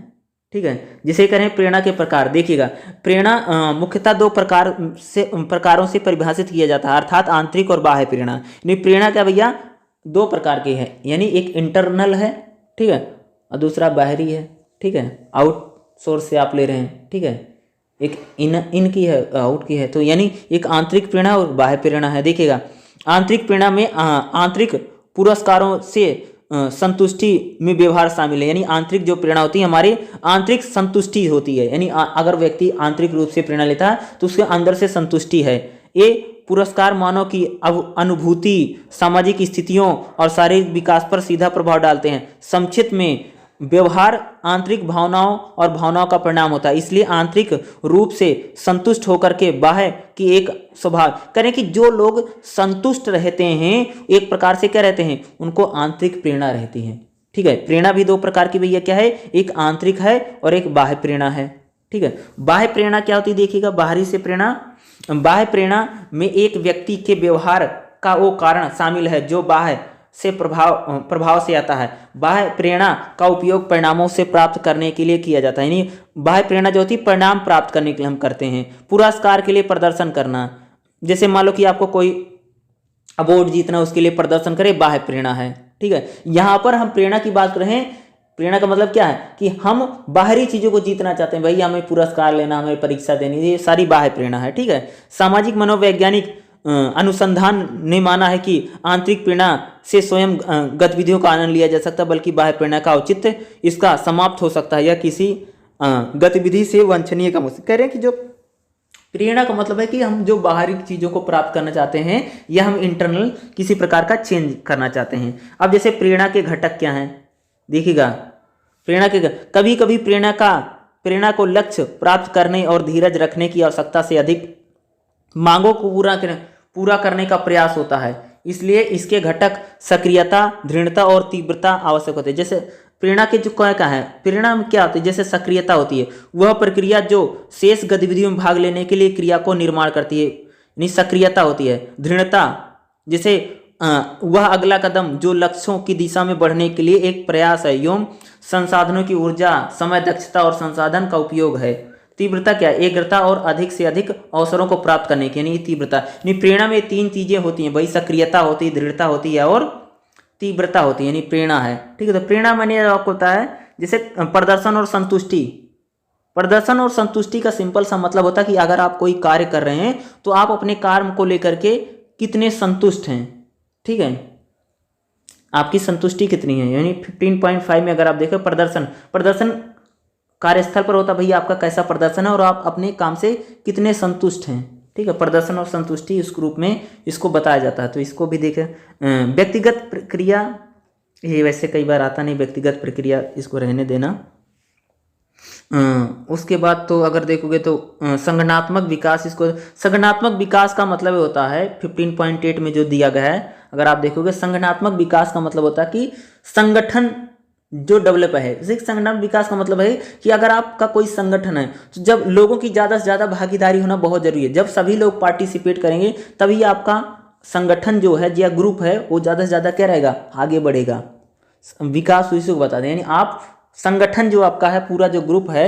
ठीक है। जिसे करें प्रेरणा के प्रकार, देखिएगा प्रेरणा मुख्यतः दो प्रकारों से परिभाषित किया जाता है, अर्थात आंतरिक और बाह्य प्रेरणा। यानी प्रेरणा क्या भैया, दो प्रकार की है, यानी एक इंटरनल है, ठीक है, और दूसरा बाहरी है, ठीक है, आउट सोर्स से आप ले रहे हैं, ठीक है। एक इन की है, आउट की है, तो यानी एक आंतरिक प्रेरणा और बाह्य प्रेरणा है। देखिएगा आंतरिक प्रेरणा में आंतरिक पुरस्कारों से संतुष्टि में व्यवहार शामिल है। यानी आंतरिक जो प्रेरणा होती है हमारी आंतरिक संतुष्टि होती है, यानी अगर व्यक्ति आंतरिक रूप से प्रेरणा लेता है तो उसके अंदर से संतुष्टि है। ये पुरस्कार मानव की अनुभूति, सामाजिक स्थितियों और शारीरिक विकास पर सीधा प्रभाव डालते हैं। संक्षिप्त में व्यवहार आंतरिक भावनाओं और भावनाओं का परिणाम होता है, इसलिए आंतरिक रूप से संतुष्ट होकर के बाह्य की एक स्वभाव करें कि जो लोग संतुष्ट रहते हैं एक प्रकार से क्या रहते हैं, उनको आंतरिक प्रेरणा रहती है, ठीक है। प्रेरणा भी दो प्रकार की भैया क्या है, एक आंतरिक है और एक बाह्य प्रेरणा है, ठीक है। बाह्य प्रेरणा क्या होती है, देखिएगा बाहरी से प्रेरणा, बाह्य प्रेरणा में एक व्यक्ति के व्यवहार का वो कारण शामिल है जो बाह्य से प्रभाव से आता है। बाह्य प्रेरणा का उपयोग परिणामों से प्राप्त करने के लिए किया जाता है, यानी बाह्य प्रेरणा जो होती है परिणाम प्राप्त करने के लिए हम करते हैं। पुरस्कार के लिए प्रदर्शन करना, जैसे मान लो कि आपको कोई अवार्ड जीतना, उसके लिए प्रदर्शन करे, बाह्य प्रेरणा है, ठीक है। यहाँ पर हम प्रेरणा की बात कर रहे हैं। प्रेरणा का मतलब क्या है कि हम बाहरी चीज़ों को जीतना चाहते हैं, भाई हमें पुरस्कार लेना, हमें परीक्षा देनी, ये सारी बाह्य प्रेरणा है, ठीक है। सामाजिक मनोवैज्ञानिक अनुसंधान ने माना है कि आंतरिक प्रेरणा से स्वयं गतिविधियों का आनंद लिया जा सकता है, बल्कि बाह्य प्रेरणा का औचित्य इसका समाप्त हो सकता है या किसी गतिविधि से वांछनीय कम हो सकता है। कह रहे हैं कि जो प्रेरणा का मतलब है कि हम जो बाहरी चीज़ों को प्राप्त करना चाहते हैं या हम इंटरनल किसी प्रकार का चेंज करना चाहते हैं। अब जैसे प्रेरणा के घटक क्या हैं, देखिएगा प्रेरणा के कभी कभी प्रेरणा का प्रेरणा को लक्ष्य प्राप्त करने और धीरज रखने की आवश्यकता से अधिक मांगों को पूरा करने का प्रयास होता है। इसलिए इसके घटक सक्रियता, दृढ़ता और तीव्रता आवश्यक होते हैं। जैसे प्रेरणा के जो क्या है, प्रेरणा में क्या होती है, जैसे सक्रियता होती है, वह प्रक्रिया जो शेष गतिविधियों में भाग लेने के लिए क्रिया को निर्माण करती है, यानी सक्रियता होती है। दृढ़ता जैसे वह अगला कदम जो लक्ष्यों की दिशा में बढ़ने के लिए एक प्रयास है एवं संसाधनों की ऊर्जा, समय, दक्षता और संसाधन का उपयोग है। तीव्रता क्या है, एकाग्रता और अधिक से अधिक अवसरों को प्राप्त करने की, यानी तीव्रता। यानी प्रेरणा में 3 चीजें होती हैं भाई, सक्रियता होती है, दृढ़ता होती है और तीव्रता होती है, यानी प्रेरणा है। ठीक है, तो प्रेरणा माने आपको होता है जैसे प्रदर्शन और संतुष्टि। प्रदर्शन और संतुष्टि का सिंपल सा मतलब होता है कि अगर आप कोई कार्य कर रहे हैं तो आप अपने कार्य को लेकर के कितने संतुष्ट हैं। ठीक है, आपकी संतुष्टि कितनी है, यानी 15.5 में अगर आप देखें प्रदर्शन कार्यस्थल पर होता भैया आपका कैसा प्रदर्शन है और आप अपने काम से कितने संतुष्ट हैं। ठीक है, प्रदर्शन और संतुष्टि इस ग्रुप में इसको बताया जाता है। तो इसको भी देखें। व्यक्तिगत प्रक्रिया, ये वैसे कई बार आता नहीं, व्यक्तिगत प्रक्रिया इसको रहने देना। उसके बाद तो अगर देखोगे तो संगठनात्मक विकास, इसको संगठनात्मक विकास का मतलब होता है 15.8 में जो दिया गया है, अगर आप देखोगे संगठनात्मक विकास का मतलब होता है कि संगठन जो डेवलप है। संगठन विकास का मतलब है कि अगर आपका कोई संगठन है तो जब लोगों की ज़्यादा से ज़्यादा भागीदारी होना बहुत जरूरी है। जब सभी लोग पार्टिसिपेट करेंगे तभी आपका संगठन जो है या ग्रुप है वो ज़्यादा से ज़्यादा क्या रहेगा, आगे बढ़ेगा। विकास इसी को बता दें, यानी आप संगठन जो आपका है, पूरा जो ग्रुप है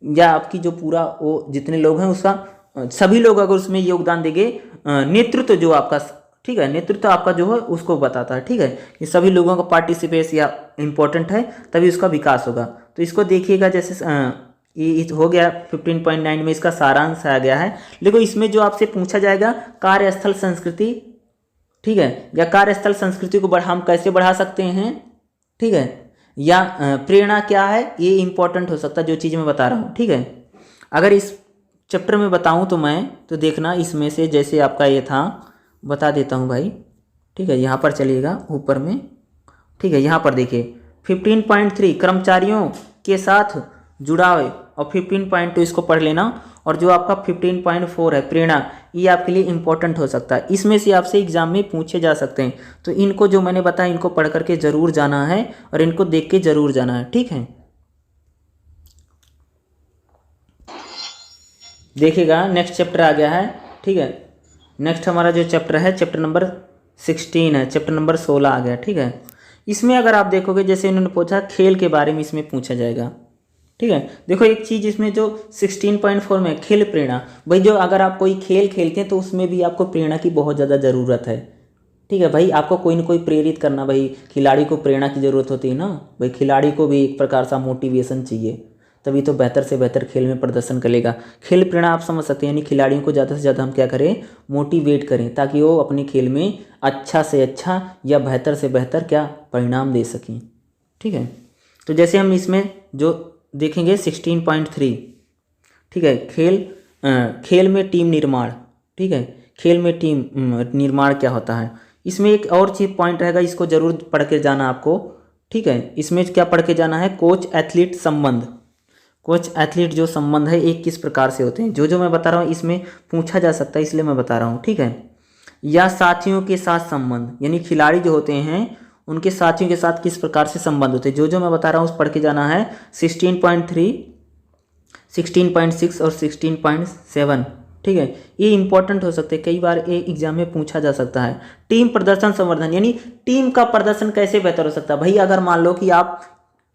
या आपकी जो पूरा वो जितने लोग हैं उसका सभी लोग अगर उसमें योगदान देंगे, नेतृत्व जो आपका, ठीक है, नेतृत्व आपका जो है उसको बताता है। ठीक है, ये सभी लोगों का पार्टिसिपेशन या इम्पोर्टेंट है तभी उसका विकास होगा। तो इसको देखिएगा, जैसे ये हो गया 15.9 में इसका सारांश आ गया है। लेकिन इसमें जो आपसे पूछा जाएगा कार्यस्थल संस्कृति, ठीक है, या कार्यस्थल संस्कृति को हम कैसे बढ़ा सकते हैं, ठीक है, या प्रेरणा क्या है, ये इंपॉर्टेंट हो सकता है जो चीज़ मैं बता रहा हूँ। ठीक है, अगर इस चैप्टर में बताऊँ तो मैं तो देखना इसमें से जैसे आपका ये था, बता देता हूँ भाई। ठीक है, यहाँ पर चलिएगा ऊपर में। ठीक है, यहाँ पर देखिए 15.3 कर्मचारियों के साथ जुड़ाव और 15.2 इसको पढ़ लेना, और जो आपका 15.4 है प्रेरणा, ये आपके लिए इंपॉर्टेंट हो सकता है। इसमें से आपसे एग्जाम में पूछे जा सकते हैं। तो इनको जो मैंने बताया इनको पढ़ करके जरूर जाना है और इनको देख के जरूर जाना है। ठीक है, देखिएगा नेक्स्ट चैप्टर आ गया है। ठीक है, नेक्स्ट हमारा जो चैप्टर है चैप्टर नंबर 16 है, चैप्टर नंबर 16 आ गया। ठीक है, इसमें अगर आप देखोगे जैसे इन्होंने पूछा खेल के बारे में इसमें पूछा जाएगा। ठीक है, देखो एक चीज़ इसमें जो 16.4 में खेल प्रेरणा, भाई जो अगर आप कोई खेल खेलते हैं तो उसमें भी आपको प्रेरणा की बहुत ज़्यादा ज़रूरत है। ठीक है भाई, आपको कोई ना कोई प्रेरित करना, भाई खिलाड़ी को प्रेरणा की ज़रूरत होती है ना भाई, खिलाड़ी को भी एक प्रकार सा मोटिवेशन चाहिए, तभी तो बेहतर से बेहतर खेल में प्रदर्शन करेगा। खेल प्रेरणा आप समझ सकते हैं, यानी खिलाड़ियों को ज़्यादा से ज़्यादा हम क्या करें, मोटिवेट करें ताकि वो अपने खेल में अच्छा से अच्छा या बेहतर से बेहतर क्या परिणाम दे सकें। ठीक है, तो जैसे हम इसमें जो देखेंगे 16.3, ठीक है, खेल में टीम निर्माण। ठीक है, खेल में टीम निर्माण क्या होता है, इसमें एक और चीज पॉइंट रहेगा, इसको जरूर पढ़ के जाना आपको। ठीक है, इसमें क्या पढ़ के जाना है, कोच एथलीट संबंध। कोच एथलीट जो संबंध है एक किस प्रकार से होते हैं, जो मैं बता रहा हूँ इसमें पूछा जा सकता है, इसलिए मैं बता रहा हूँ। ठीक है, या साथियों के साथ संबंध, यानी खिलाड़ी जो होते हैं उनके साथियों के साथ किस प्रकार से संबंध होते हैं, जो मैं बता रहा हूँ उस पढ़ के जाना है। 16.3, 16.6 और 16.7। ठीक है, ये इंपॉर्टेंट हो सकते हैं, कई बार ये एग्जाम में पूछा जा सकता है। टीम प्रदर्शन संवर्धन, यानी टीम का प्रदर्शन कैसे बेहतर हो सकता है। भाई अगर मान लो कि आप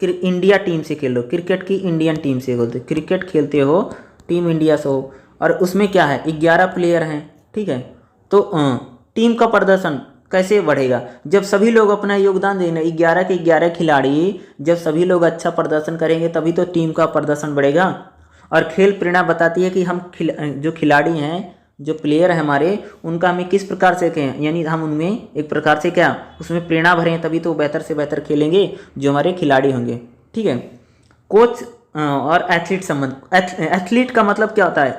इंडिया टीम से खेल लो, क्रिकेट की इंडियन टीम से खेलते, क्रिकेट खेलते हो, टीम इंडिया से हो, और उसमें क्या है 11 प्लेयर हैं। ठीक है, तो टीम का प्रदर्शन कैसे बढ़ेगा, जब सभी लोग अपना योगदान देना, 11 के 11 खिलाड़ी जब सभी लोग अच्छा प्रदर्शन करेंगे तभी तो टीम का प्रदर्शन बढ़ेगा। और खेल प्रेरणा बताती है कि हम जो खिलाड़ी हैं, जो प्लेयर हैं हमारे, उनका हमें किस प्रकार से कहें, यानी हम उनमें एक प्रकार से क्या उसमें प्रेरणा भरें, तभी तो बेहतर से बेहतर खेलेंगे जो हमारे खिलाड़ी होंगे। ठीक है, कोच और एथलीट संबंध, एथलीट का मतलब क्या होता है,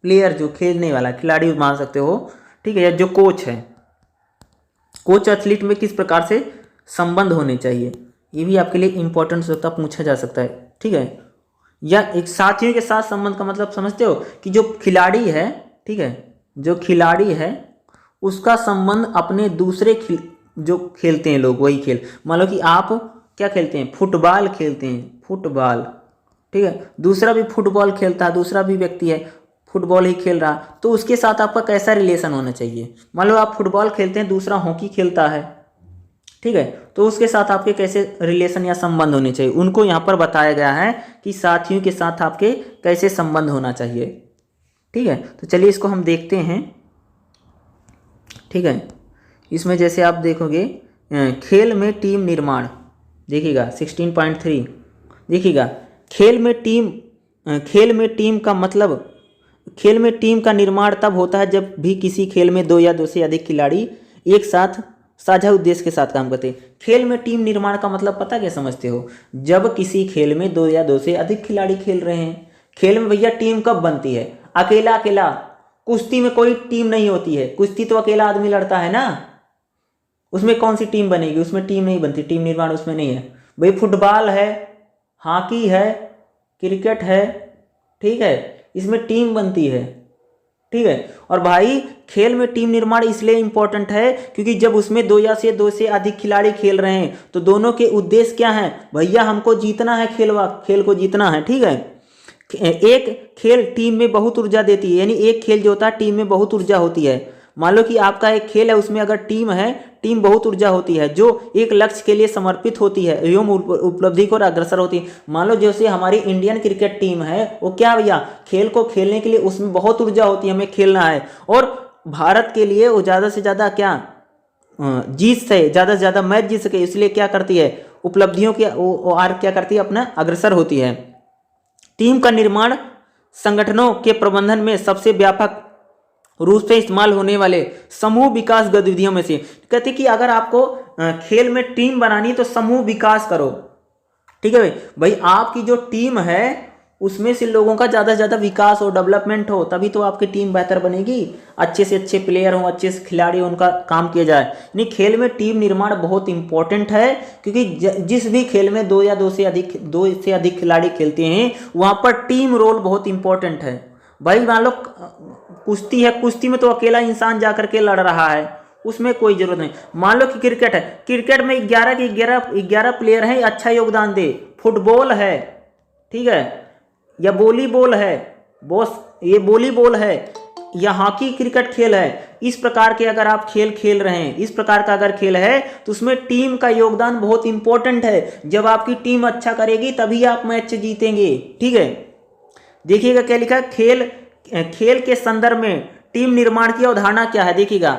प्लेयर जो खेलने वाला, खिलाड़ी मान सकते हो। ठीक है, या जो कोच है, कोच एथलीट में किस प्रकार से संबंध होने चाहिए, ये भी आपके लिए इंपॉर्टेंट होता, पूछा जा सकता है। ठीक है, या एक साथियों के साथ संबंध का मतलब समझते हो कि जो खिलाड़ी है, ठीक है, जो खिलाड़ी है उसका संबंध अपने दूसरे जो खेलते हैं लोग वही खेल, मान लो कि आप क्या खेलते हैं, फुटबॉल खेलते हैं, फुटबॉल, ठीक है, दूसरा भी फुटबॉल खेलता है, दूसरा भी व्यक्ति है फुटबॉल ही खेल रहा, तो उसके साथ आपका कैसा रिलेशन होना चाहिए। मान लो आप फुटबॉल खेलते हैं, दूसरा हॉकी खेलता है, ठीक है, तो उसके साथ आपके कैसे रिलेशन या संबंध होने चाहिए, उनको यहाँ पर बताया गया है कि साथियों के साथ आपके कैसे संबंध होना चाहिए। ठीक है, तो चलिए इसको हम देखते हैं। ठीक है, इसमें जैसे आप देखोगे खेल में टीम निर्माण, देखिएगा 16.3, देखिएगा खेल में टीम का मतलब, खेल में टीम का निर्माण तब होता है जब भी किसी खेल में दो या दो से अधिक खिलाड़ी एक साथ साझा उद्देश्य के साथ काम करते हैं। खेल में टीम निर्माण का मतलब पता क्या समझते हो, जब किसी खेल में दो या दो से अधिक खिलाड़ी खेल रहे हैं। खेल में भैया टीम कब बनती है, अकेला अकेला, कुश्ती में कोई टीम नहीं होती है, कुश्ती तो अकेला आदमी लड़ता है ना, उसमें कौन सी टीम बनेगी, उसमें टीम नहीं बनती, टीम निर्माण उसमें नहीं है भाई। फुटबॉल है, हॉकी है, क्रिकेट है, ठीक है, इसमें टीम बनती है। ठीक है, और भाई खेल में टीम निर्माण इसलिए इंपॉर्टेंट है क्योंकि जब उसमें दो से अधिक खिलाड़ी खेल रहे हैं तो दोनों के उद्देश्य क्या है, भैया हमको जीतना है, खेल को जीतना है। ठीक है, एक खेल टीम में बहुत ऊर्जा देती है, यानी एक खेल जो होता है टीम में बहुत ऊर्जा होती है। मान लो कि आपका एक खेल है, उसमें अगर टीम है, टीम बहुत ऊर्जा होती है जो एक लक्ष्य के लिए समर्पित होती है एवं उपलब्धि को अग्रसर होती है। मान लो जैसे हमारी इंडियन क्रिकेट टीम है, वो क्या भैया खेल को खेलने के लिए उसमें बहुत ऊर्जा होती है, हमें खेलना है, और भारत के लिए वो ज़्यादा से ज़्यादा क्या जीत से ज़्यादा मैच जीत सके, इसलिए क्या करती है, उपलब्धियों के वो क्या करती है, अपना अग्रसर होती है। टीम का निर्माण संगठनों के प्रबंधन में सबसे व्यापक रूप से इस्तेमाल होने वाले समूह विकास गतिविधियों में से। कहते कि अगर आपको खेल में टीम बनानी है तो समूह विकास करो। ठीक है भाई, आपकी जो टीम है उसमें से लोगों का ज़्यादा से ज़्यादा विकास हो, डेवलपमेंट हो, तभी तो आपकी टीम बेहतर बनेगी। अच्छे से अच्छे प्लेयर हो, अच्छे से खिलाड़ी हो, उनका काम किया जाए। यानी खेल में टीम निर्माण बहुत इंपॉर्टेंट है क्योंकि जिस भी खेल में दो से अधिक खिलाड़ी खेलते हैं वहाँ पर टीम रोल बहुत इंपॉर्टेंट है। भाई मान लो कुश्ती है, कुश्ती में तो अकेला इंसान जाकर के लड़ रहा है, उसमें कोई जरूरत नहीं। मान लो कि क्रिकेट है, क्रिकेट में 11 के 11 प्लेयर हैं, अच्छा योगदान दे। फुटबॉल है, ठीक है, या वॉलीबॉल है, ये वॉलीबॉल है, या हॉकी क्रिकेट खेल है, इस प्रकार के अगर आप खेल खेल रहे हैं, इस प्रकार का अगर खेल है तो उसमें टीम का योगदान बहुत इंपॉर्टेंट है। जब आपकी टीम अच्छा करेगी तभी आप मैच जीतेंगे। ठीक है, देखिएगा क्या लिखा है, खेल के संदर्भ में टीम निर्माण की अवधारणा क्या है। देखिएगा,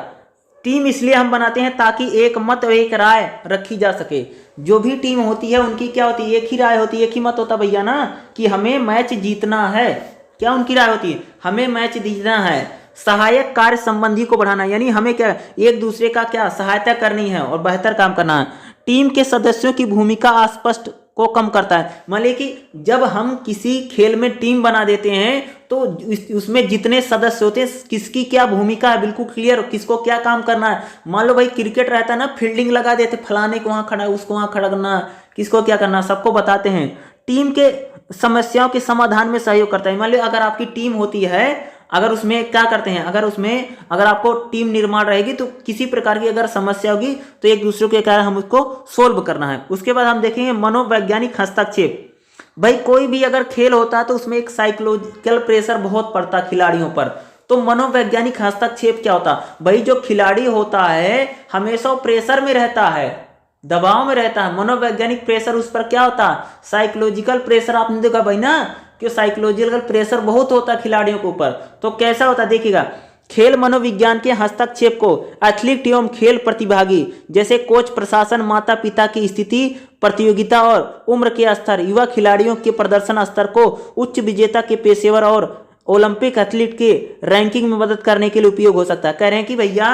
टीम इसलिए हम बनाते हैं ताकि एक मत और एक राय रखी जा सके। जो भी टीम होती है उनकी क्या होती है, एक ही राय होती है, एक ही मत होता भैया ना, कि हमें मैच जीतना है। क्या उनकी राय होती है, हमें मैच जीतना है। सहायक कार्य संबंधी को बढ़ाना, यानी हमें क्या एक दूसरे का क्या सहायता करनी है और बेहतर काम करना है। टीम के सदस्यों की भूमिका अस्पष्ट को कम करता है। मान लीजिए कि जब हम किसी खेल में टीम बना देते हैं तो उसमें जितने सदस्य होते हैं किसकी क्या भूमिका है बिल्कुल क्लियर, किसको क्या काम करना है। मान लो भाई क्रिकेट रहता है ना, फील्डिंग लगा देते, फलाने को वहाँ खड़ा है, उसको वहाँ खड़ा करना, किसको क्या करना, सबको बताते हैं। टीम के समस्याओं के समाधान में सहयोग करता है। मान लो अगर आपकी टीम होती है, अगर उसमें क्या करते हैं, अगर आपको टीम निर्माण रहेगी तो किसी प्रकार की अगर समस्या होगी तो एक दूसरे के क्या हम उसको सोल्व करना है। उसके बाद हम देखेंगे मनोवैज्ञानिक हस्तक्षेप। भाई कोई भी अगर खेल होता है तो उसमें एक साइकोलॉजिकल प्रेशर बहुत पड़ता है खिलाड़ियों पर। तो मनोवैज्ञानिक हस्तक्षेप क्या होता, भाई जो खिलाड़ी होता है हमेशा प्रेशर में रहता है, दबाव में रहता है। मनोवैज्ञानिक प्रेशर उस पर क्या होता है, साइकोलॉजिकल प्रेशर। आपने देखा भाई ना कि साइकोलॉजिकल प्रेशर बहुत होता है खिलाड़ियों के ऊपर। तो कैसा होता है, देखिएगा, खेल मनोविज्ञान के हस्तक्षेप को एथलीट एवं खेल प्रतिभागी जैसे कोच, प्रशासन, माता पिता की स्थिति, प्रतियोगिता और उम्र के स्तर, युवा खिलाड़ियों के प्रदर्शन स्तर को उच्च विजेता के पेशेवर और ओलंपिक एथलीट के रैंकिंग में मदद करने के लिए उपयोग हो सकता है। कह रहे हैं कि भैया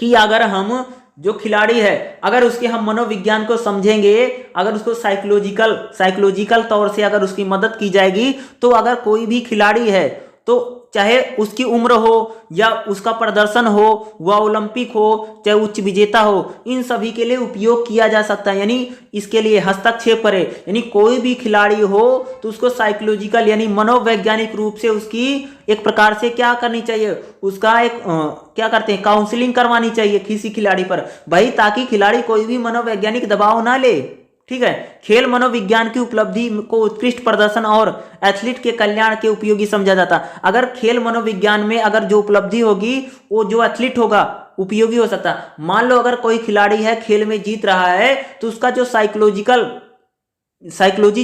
कि अगर हम जो खिलाड़ी है अगर उसके हम मनोविज्ञान को समझेंगे, अगर उसको साइकोलॉजिकल तौर से अगर उसकी मदद की जाएगी तो अगर कोई भी खिलाड़ी है तो चाहे उसकी उम्र हो या उसका प्रदर्शन हो, वह ओलंपिक हो चाहे उच्च विजेता हो, इन सभी के लिए उपयोग किया जा सकता है। यानी इसके लिए हस्तक्षेप करे, यानी कोई भी खिलाड़ी हो तो उसको साइकोलॉजिकल यानी मनोवैज्ञानिक रूप से उसकी एक प्रकार से क्या करनी चाहिए, उसका एक क्या करते हैं काउंसलिंग करवानी चाहिए किसी खिलाड़ी पर भाई, ताकि खिलाड़ी कोई भी मनोवैज्ञानिक दबाव ना ले। ठीक है, खेल मनोविज्ञान की उपलब्धि को उत्कृष्ट प्रदर्शन और एथलीट के कल्याण के उपयोगी समझा जाता। अगर खेल मनोविज्ञान में अगर जो उपलब्धि होगी वो जो एथलीट होगा उपयोगी हो सकता। मान लो अगर कोई खिलाड़ी है खेल में जीत रहा है तो उसका जो साइकोलॉजी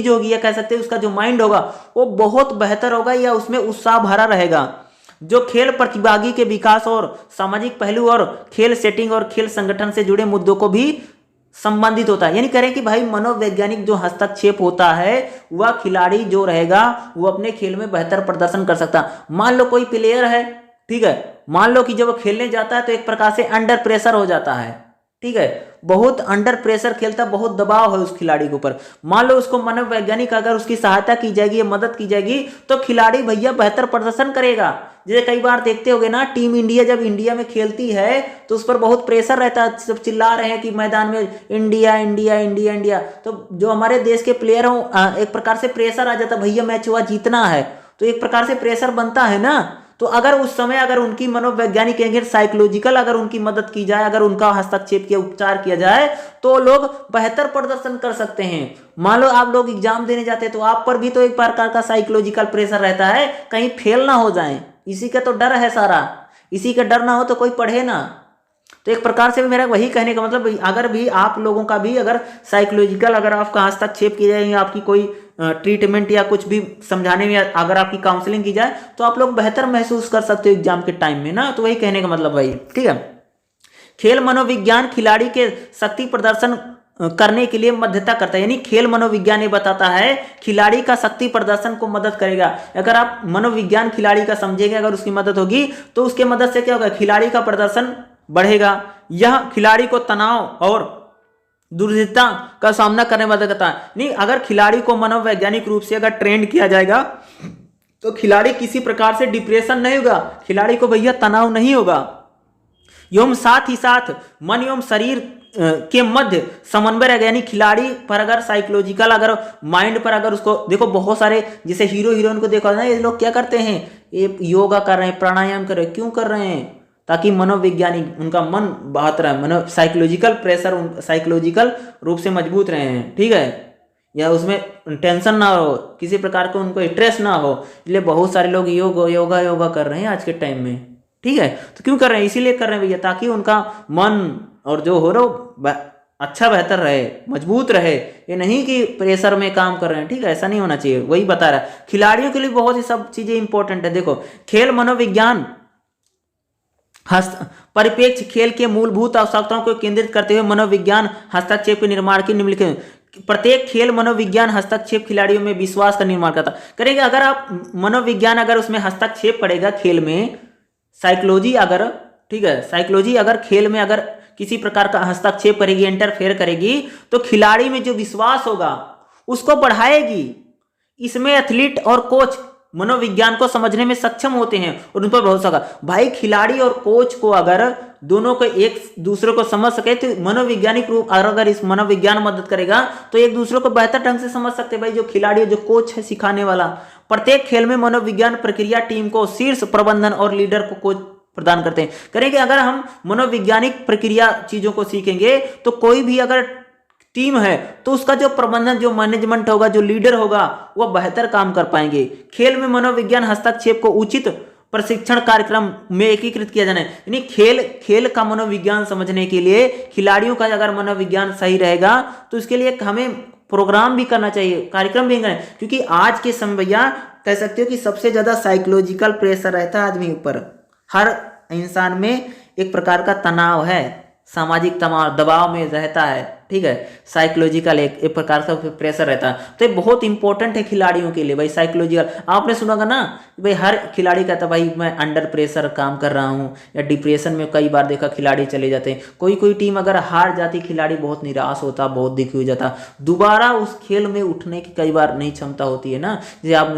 जो होगी या कह सकते हैं उसका जो माइंड होगा वो बहुत बेहतर होगा या उसमें उत्साह भरा रहेगा, जो खेल प्रतिभागी के विकास और सामाजिक पहलू और खेल सेटिंग और खेल संगठन से जुड़े मुद्दों को भी संबंधित होता है। यानी करें कि भाई मनोवैज्ञानिक जो हस्तक्षेप होता है वह खिलाड़ी जो रहेगा वो अपने खेल में बेहतर प्रदर्शन कर सकता। मान लो कोई प्लेयर है, ठीक है, मान लो कि जब वो खेलने जाता है तो एक प्रकार से अंडर प्रेशर हो जाता है, ठीक है, बहुत अंडर प्रेशर खेलता, बहुत दबाव है उस खिलाड़ी के ऊपर। मान लो उसको मनोवैज्ञानिक अगर उसकी सहायता की जाएगी या मदद की जाएगी तो खिलाड़ी भैया बेहतर प्रदर्शन करेगा। जैसे कई बार देखते होगे ना, टीम इंडिया जब इंडिया में खेलती है तो उस पर बहुत प्रेशर रहता है, सब चिल्ला रहे हैं कि मैदान में इंडिया इंडिया इंडिया इंडिया, तो जो हमारे देश के प्लेयर हो एक प्रकार से प्रेशर आ जाता है, भैया मैच हुआ जीतना है, तो एक प्रकार से प्रेशर बनता है ना। तो अगर उस समय अगर उनकी मनोवैज्ञानिक साइकोलॉजिकल अगर उनकी मदद की जाए, अगर उनका हस्तक्षेप किया उपचार किया जाए तो लोग बेहतर प्रदर्शन कर सकते हैं। मान लो आप लोग एग्जाम देने जाते हैं तो आप पर भी तो एक प्रकार का साइकोलॉजिकल प्रेशर रहता है, कहीं फेल ना हो जाए, इसी का तो डर है सारा, इसी का डर ना हो तो कोई पढ़े ना। तो एक प्रकार से भी मेरा वही कहने का मतलब, अगर भी आप लोगों का भी अगर साइकोलॉजिकल अगर आपका हस्तक्षेप किया जाए या आपकी कोई ट्रीटमेंट या कुछ भी समझाने में अगर आपकी काउंसलिंग की जाए तो आप लोग बेहतर महसूस कर सकते हो एग्जाम के टाइम में ना। तो वही कहने का मतलब भाई, ठीक है। खेल मनोविज्ञान खिलाड़ी के शक्ति प्रदर्शन करने के लिए मध्यता करता है, यानी खेल मनोविज्ञान ये बताता है खिलाड़ी का शक्ति प्रदर्शन को मदद करेगा। अगर आप मनोविज्ञान खिलाड़ी का समझेंगे, अगर उसकी मदद होगी तो उसके मदद से क्या होगा, खिलाड़ी का प्रदर्शन बढ़ेगा। यह खिलाड़ी को तनाव और दुर्चिंता का सामना करने में मदद करता है। नहीं, अगर खिलाड़ी को मनोवैज्ञानिक रूप से अगर ट्रेंड किया जाएगा तो खिलाड़ी किसी प्रकार से डिप्रेशन नहीं होगा, खिलाड़ी को भैया तनाव नहीं होगा। एवं साथ ही साथ मन एवं शरीर के मध्य समन्वय रहेगा, यानी खिलाड़ी पर अगर साइकोलॉजिकल अगर माइंड पर अगर उसको देखो, बहुत सारे जैसे हीरो हीरोइन को देखो ना, ये लोग क्या करते हैं, ये योगा कर रहे हैं, प्राणायाम कर रहे हैं, क्यों कर रहे हैं, ताकि मनोवैज्ञानिक उनका मन बहत रहे, मनो साइकोलॉजिकल प्रेशर साइकोलॉजिकल रूप से मजबूत रहे हैं, ठीक है, या उसमें टेंशन ना हो, किसी प्रकार का उनको स्ट्रेस ना हो। इसलिए बहुत सारे लोग योगा कर रहे हैं आज के टाइम में, ठीक है। तो क्यों कर रहे हैं, इसीलिए कर रहे हैं भैया, ताकि उनका मन और जो हो रहा अच्छा बेहतर रहे, मजबूत रहे। ये नहीं कि प्रेशर में काम कर रहे हैं, ठीक है, ऐसा नहीं होना चाहिए। वही बता रहा है, खिलाड़ियों के लिए बहुत ही सब चीजें इंपॉर्टेंट है। देखो, खेल मनोविज्ञान परिप्रेक्ष्य खेल के मूलभूत आवश्यकताओं को केंद्रित करते हुए मनोविज्ञान हस्तक्षेप के निर्माण की निम्नलिखित प्रत्येक खेल मनोविज्ञान हस्तक्षेप खिलाड़ियों में विश्वास का निर्माण करता करेंगे। अगर आप मनोविज्ञान अगर उसमें हस्तक्षेप करेगा खेल में, साइकोलॉजी अगर, ठीक है, साइकोलॉजी अगर खेल में अगर किसी प्रकार का हस्तक्षेप करेगी, इंटरफेयर करेगी, तो खिलाड़ी में जो विश्वास होगा उसको बढ़ाएगी। इसमें एथलीट और कोच मनोविज्ञान को समझने में सक्षम होते हैं और उन पर भरोसा का। भाई खिलाड़ी और कोच को अगर दोनों को एक दूसरे को समझ सके तो मनोवैज्ञानिक रूप अगर इस मनोविज्ञान मदद करेगा तो एक दूसरे को बेहतर ढंग से समझ सकते हैं। भाई जो खिलाड़ी जो कोच है सिखाने वाला, प्रत्येक खेल में मनोविज्ञान प्रक्रिया टीम को शीर्ष प्रबंधन और लीडर को कोच प्रदान करते हैं। करेंगे अगर हम मनोवैज्ञानिक प्रक्रिया चीजों को सीखेंगे तो कोई भी अगर टीम है तो उसका जो प्रबंधन जो मैनेजमेंट होगा, जो लीडर होगा, वह बेहतर काम कर पाएंगे। खेल में मनोविज्ञान हस्तक्षेप को उचित प्रशिक्षण कार्यक्रम में एकीकृत किया जाना है, यानी खेल का मनोविज्ञान समझने के लिए खिलाड़ियों का अगर मनोविज्ञान सही रहेगा तो इसके लिए हमें प्रोग्राम भी करना चाहिए, कार्यक्रम भी करना, क्योंकि आज के समय भैया कह सकते हो कि सबसे ज्यादा साइकोलॉजिकल प्रेशर रहता है आदमी ऊपर। हर इंसान में एक प्रकार का तनाव है, सामाजिक दबाव में रहता है, ठीक है, साइकोलॉजिकल एक प्रकार का प्रेशर रहता है। तो ये बहुत इंपॉर्टेंट है खिलाड़ियों के लिए भाई, साइकोलॉजिकल। आपने सुना होगा ना भाई, हर खिलाड़ी कहता भाई मैं अंडर प्रेशर काम कर रहा हूँ, या डिप्रेशन में कई बार देखा खिलाड़ी चले जाते हैं। कोई कोई टीम अगर हार जाती, खिलाड़ी बहुत निराश होता, बहुत दुखी हो जाता, दोबारा उस खेल में उठने की कई बार नहीं क्षमता होती है ना। जैसे आप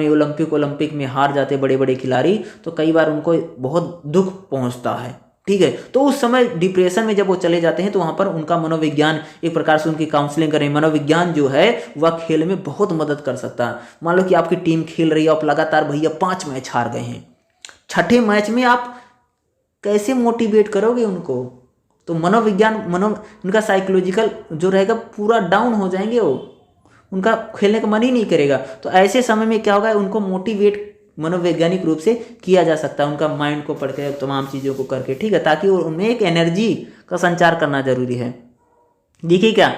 ओलंपिक में हार जाते बड़े बड़े खिलाड़ी, तो कई बार उनको बहुत दुख पहुँचता है, ठीक है। तो उस समय डिप्रेशन में जब वो चले जाते हैं, तो वहाँ पर उनका मनोविज्ञान, एक प्रकार से उनकी काउंसलिंग करें, मनोविज्ञान जो है वह खेल में बहुत मदद कर सकता है। मान लो कि आपकी टीम खेल रही है, आप लगातार भैया 5 मैच हार गए हैं, छठे मैच में आप कैसे मोटिवेट करोगे उनको? तो मनोविज्ञान, उनका साइकोलॉजिकल जो रहेगा पूरा डाउन हो जाएंगे, वो उनका खेलने का मन ही नहीं करेगा। तो ऐसे समय में क्या होगा, उनको मोटिवेट मनोवैज्ञानिक रूप से किया जा सकता है, उनका माइंड को पढ़ के, तमाम चीज़ों को करके, ठीक है, ताकि उनमें एक एनर्जी का संचार करना जरूरी है। देखिए क्या,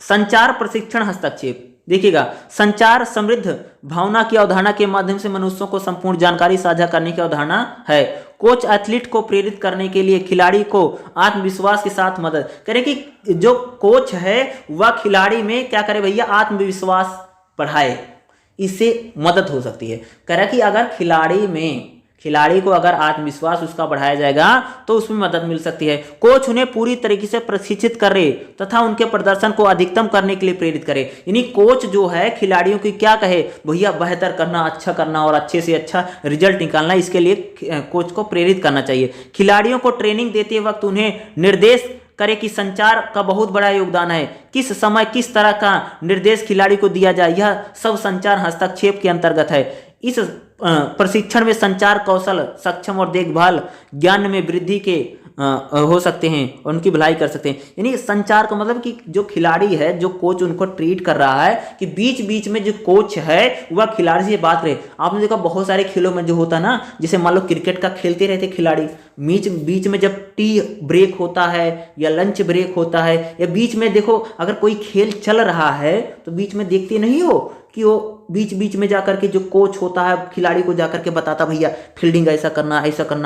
संचार प्रशिक्षण हस्तक्षेप, देखिएगा, संचार समृद्ध भावना की अवधारणा के माध्यम से मनुष्यों को संपूर्ण जानकारी साझा करने की अवधारणा है। कोच एथलीट को प्रेरित करने के लिए खिलाड़ी को आत्मविश्वास के साथ मदद करे, कि जो कोच है वह खिलाड़ी में क्या करे भैया, आत्मविश्वास बढ़ाए, इससे मदद हो सकती है। कह रहा कि अगर खिलाड़ी को अगर आत्मविश्वास उसका बढ़ाया जाएगा तो उसमें मदद मिल सकती है। कोच उन्हें पूरी तरीके से प्रशिक्षित करे तथा उनके प्रदर्शन को अधिकतम करने के लिए प्रेरित करे। यानी कोच जो है खिलाड़ियों की क्या कहे, भैया बेहतर करना, अच्छा करना और अच्छे से अच्छा रिजल्ट निकालना, इसके लिए कोच को प्रेरित करना चाहिए। खिलाड़ियों को ट्रेनिंग देते वक्त उन्हें निर्देश करे कि संचार का बहुत बड़ा योगदान है, किस समय किस तरह का निर्देश खिलाड़ी को दिया जाए, यह सब संचार हस्तक्षेप के अंतर्गत है। इस प्रशिक्षण में संचार कौशल सक्षम और देखभाल ज्ञान में वृद्धि के हो सकते हैं और उनकी भलाई कर सकते हैं। यानी संचार का मतलब कि जो खिलाड़ी है, जो कोच उनको ट्रीट कर रहा है, कि बीच बीच में जो कोच है वह खिलाड़ी से बात करे। आपने देखा बहुत सारे खेलों में जो होता ना, जैसे मान लो क्रिकेट का खेलते रहते खिलाड़ी, बीच में जब टी ब्रेक होता है या लंच ब्रेक होता है, या बीच में देखो अगर कोई खेल चल रहा है तो बीच में देखते नहीं हो कि वो बीच बीच में जाकर के जो कोच होता है खिलाड़ी को जाकर के बताता, भैया फील्डिंग ऐसा करना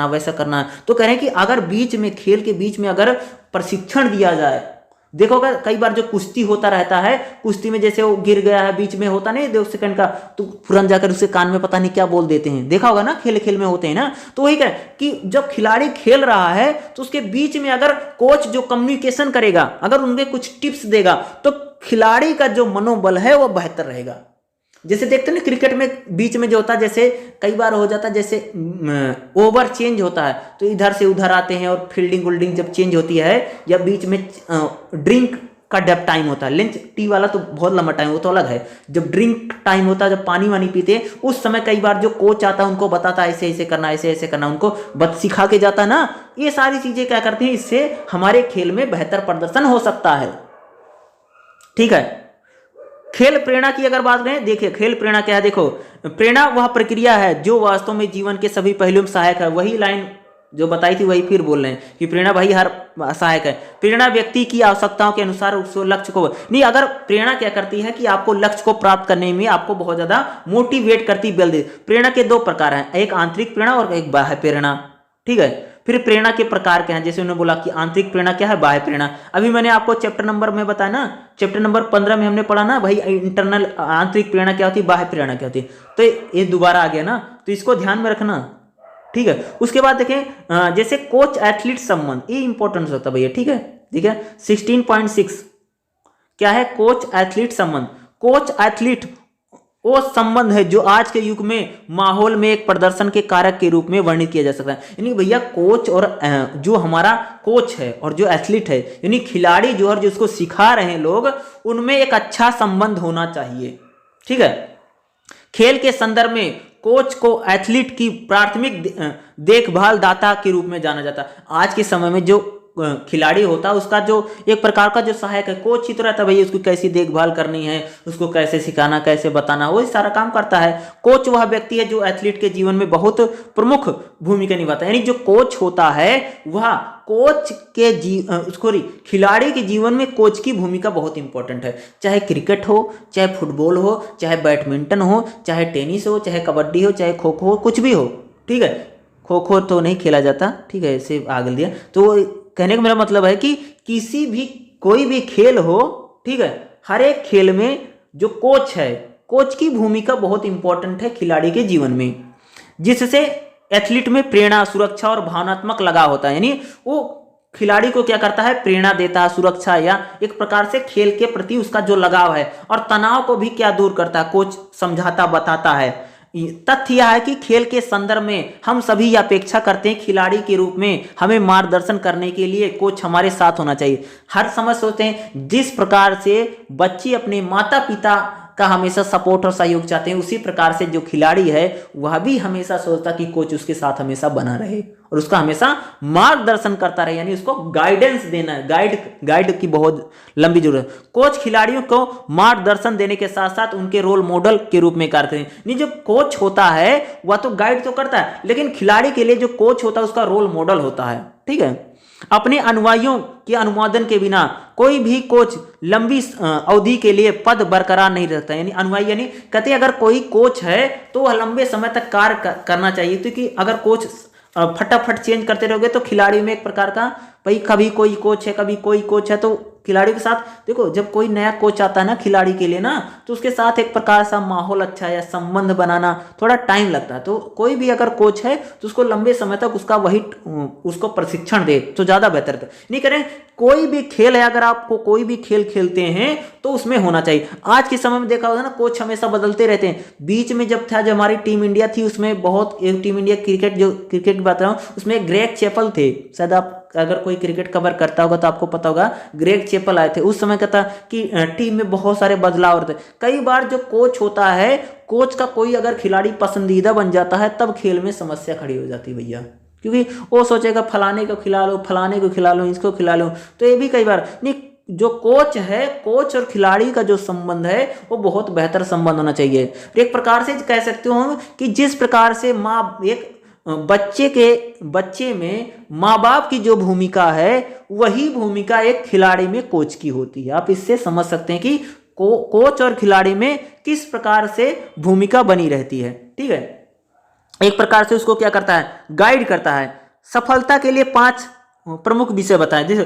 वैसा करना। तो कह रहे हैं कि अगर बीच में, खेल के बीच में अगर प्रशिक्षण दिया जाए, देखो अगर कई बार जो कुश्ती होता रहता है, कुश्ती में जैसे वो गिर गया है, बीच में होता नहीं 2 सेकंड का, तो तुरंत जाकर उसके कान में पता नहीं क्या बोल देते हैं, देखा होगा ना, खेल में होते हैं ना। तो वही है कि जब खिलाड़ी खेल रहा है तो उसके बीच में अगर कोच जो कम्युनिकेशन करेगा, अगर उनके कुछ टिप्स देगा, तो खिलाड़ी का जो मनोबल है वो बेहतर रहेगा। जैसे देखते हैं ना क्रिकेट में बीच में जो होता है, जैसे कई बार हो जाता है, जैसे ओवर चेंज होता है तो इधर से उधर आते हैं, और फील्डिंग जब चेंज होती है, या बीच में ड्रिंक का जब टाइम होता है, लंच टी वाला तो बहुत लंबा टाइम, वो तो अलग है, जब ड्रिंक टाइम होता है, जब पानी वानी पीते हैं, उस समय कई बार जो कोच आता है उनको बताता है ऐसे ऐसे करना, ऐसे ऐसे करना, उनको सिखा के जाता है ना। ये सारी चीजें क्या करती हैं, इससे हमारे खेल में बेहतर प्रदर्शन हो सकता है, ठीक है। खेल प्रेरणा की अगर बात करें, देखिए खेल प्रेरणा क्या है, देखो प्रेरणा वह प्रक्रिया है जो वास्तव में जीवन के सभी पहलुओं में सहायक है। वही लाइन जो बताई थी वही फिर बोल रहे हैं कि प्रेरणा भाई हर सहायक है। प्रेरणा व्यक्ति की आवश्यकताओं के अनुसार उस लक्ष्य को नहीं, अगर प्रेरणा क्या करती है कि आपको लक्ष्य को प्राप्त करने में आपको बहुत ज्यादा मोटिवेट करती, बल देती। प्रेरणा के 2 प्रकार हैं, एक आंतरिक प्रेरणा और एक बाह्य प्रेरणा, ठीक है। फिर प्रेरणा के प्रकार क्या हैं, जैसे उन्होंने बोला कि आंतरिक प्रेरणा क्या है, बाह्य प्रेरणा। अभी मैंने आपको चैप्टर नंबर में बताया ना, चैप्टर नंबर 15 में हमने पढ़ा ना भाई, इंटरनल आंतरिक प्रेरणा क्या होती है, बाह्य प्रेरणा क्या होती है। तो ये दोबारा आ गया ना, तो इसको ध्यान में रखना, ठीक है। उसके बाद देखें जैसे कोच एथलीट संबंध, ये इंपॉर्टेंट होता है भैया, ठीक है। 16.6 क्या है, कोच एथलीट संबंध। कोच एथलीट वो संबंध है जो आज के युग में माहौल में एक प्रदर्शन के कारक के रूप में वर्णित किया जा सकता है। यानी भैया कोच और जो हमारा कोच है और जो एथलीट है, यानी खिलाड़ी जो है जिसको सिखा रहे हैं लोग, उनमें एक अच्छा संबंध होना चाहिए, ठीक है। खेल के संदर्भ में कोच को एथलीट की प्राथमिक देखभाल दाता के रूप में जाना जाता है। आज के समय में जो खिलाड़ी होता है उसका जो एक प्रकार का जो सहायक है, कोच ही तो रहता है भाई, उसको कैसी देखभाल करनी है, उसको कैसे सिखाना, कैसे बताना, वो सारा काम करता है। कोच वह व्यक्ति है जो एथलीट के जीवन में बहुत प्रमुख भूमिका निभाता है। यानी जो कोच होता है वह कोच के खिलाड़ी के जीवन में कोच की भूमिका बहुत इंपॉर्टेंट है। चाहे क्रिकेट हो, चाहे फुटबॉल हो, चाहे बैडमिंटन हो, चाहे टेनिस हो, चाहे कबड्डी हो, चाहे खो खो हो, कुछ भी हो, ठीक है। खो खो तो नहीं खेला जाता, ठीक है, इसे आगे दिया। तो कहने का मेरा मतलब है कि किसी भी कोई भी खेल हो, ठीक है, हर एक खेल में जो कोच है, कोच की भूमिका बहुत इंपॉर्टेंट है खिलाड़ी के जीवन में, जिससे एथलीट में प्रेरणा, सुरक्षा और भावनात्मक लगाव होता है। यानी वो खिलाड़ी को क्या करता है, प्रेरणा देता है, सुरक्षा या एक प्रकार से खेल के प्रति उसका जो लगाव है, और तनाव को भी क्या दूर करता है, कोच समझाता बताता है। तथ्य यह है कि खेल के संदर्भ में हम सभी अपेक्षा करते हैं खिलाड़ी के रूप में हमें मार्गदर्शन करने के लिए कोच हमारे साथ होना चाहिए। हर समय सोचते हैं जिस प्रकार से बच्चे अपने माता पिता का हमेशा सपोर्ट और सहयोग चाहते हैं, उसी प्रकार से जो खिलाड़ी है वह भी हमेशा सोचता कि कोच उसके साथ हमेशा बना रहे और उसका हमेशा मार्गदर्शन करता रहे, यानी उसको गाइडेंस देना है। गाइड की बहुत लंबी जरूरत है। कोच खिलाड़ियों को मार्गदर्शन देने के साथ साथ उनके रोल मॉडल के रूप में कार्य करें। नहीं, जो कोच होता है वह तो गाइड तो करता है, लेकिन खिलाड़ी के लिए जो कोच होता है उसका रोल मॉडल होता है, ठीक है। अपने अनुयायियों के अनुमोदन के बिना कोई भी कोच लंबी अवधि के लिए पद बरकरार नहीं रहता। यानी अनुयायी, यानी कहते हैं अगर कोई कोच है तो वह लंबे समय तक कार्य करना चाहिए, क्योंकि अगर कोच फटाफट चेंज करते रहोगे तो खिलाड़ी में एक प्रकार का भाई कभी कोई कोच है कभी कोई कोच है, तो खिलाड़ी के साथ देखो जब कोई नया कोच आता है ना खिलाड़ी के लिए ना, तो उसके साथ एक प्रकार सा माहौल अच्छा या संबंध बनाना थोड़ा टाइम लगता है। तो कोई भी अगर कोच है तो उसको लंबे समय तक उसको प्रशिक्षण दे तो ज्यादा बेहतर है। नहीं करें, कोई भी खेल है, अगर आपको कोई भी खेल खेलते हैं तो उसमें होना चाहिए। आज के समय में देखा होगा ना, कोच हमेशा बदलते रहते हैं। बीच में जब था, जब हमारी टीम इंडिया थी, उसमें बहुत एक टीम इंडिया क्रिकेट की बात रहा हूँ, उसमें ग्रेग चैपल थे। शायद आप अगर कोई क्रिकेट कवर करता होगा तो आपको पता होगा, ग्रेग चैपल आए थे। उस समय क्या था कि टीम में बहुत सारे बदलाव होते। कई बार जो कोच होता है, कोच का कोई अगर खिलाड़ी पसंदीदा बन जाता है तब खेल में समस्या खड़ी हो जाती है भैया, क्योंकि वो सोचेगा फलाने को खिला लो, फलाने को खिला लो, इसको खिला लो। तो ये भी कई बार नहीं, जो कोच है, कोच और खिलाड़ी का जो संबंध है वो बहुत बेहतर संबंध होना चाहिए। एक प्रकार से कह सकते हो कि जिस प्रकार से एक बच्चे में माँ बाप की जो भूमिका है वही भूमिका एक खिलाड़ी में कोच की होती है। आप इससे समझ सकते हैं कि कोच और खिलाड़ी में किस प्रकार से भूमिका बनी रहती है, ठीक है। एक प्रकार से उसको क्या करता है, गाइड करता है। सफलता के लिए 5 प्रमुख विषय बताएं। जैसे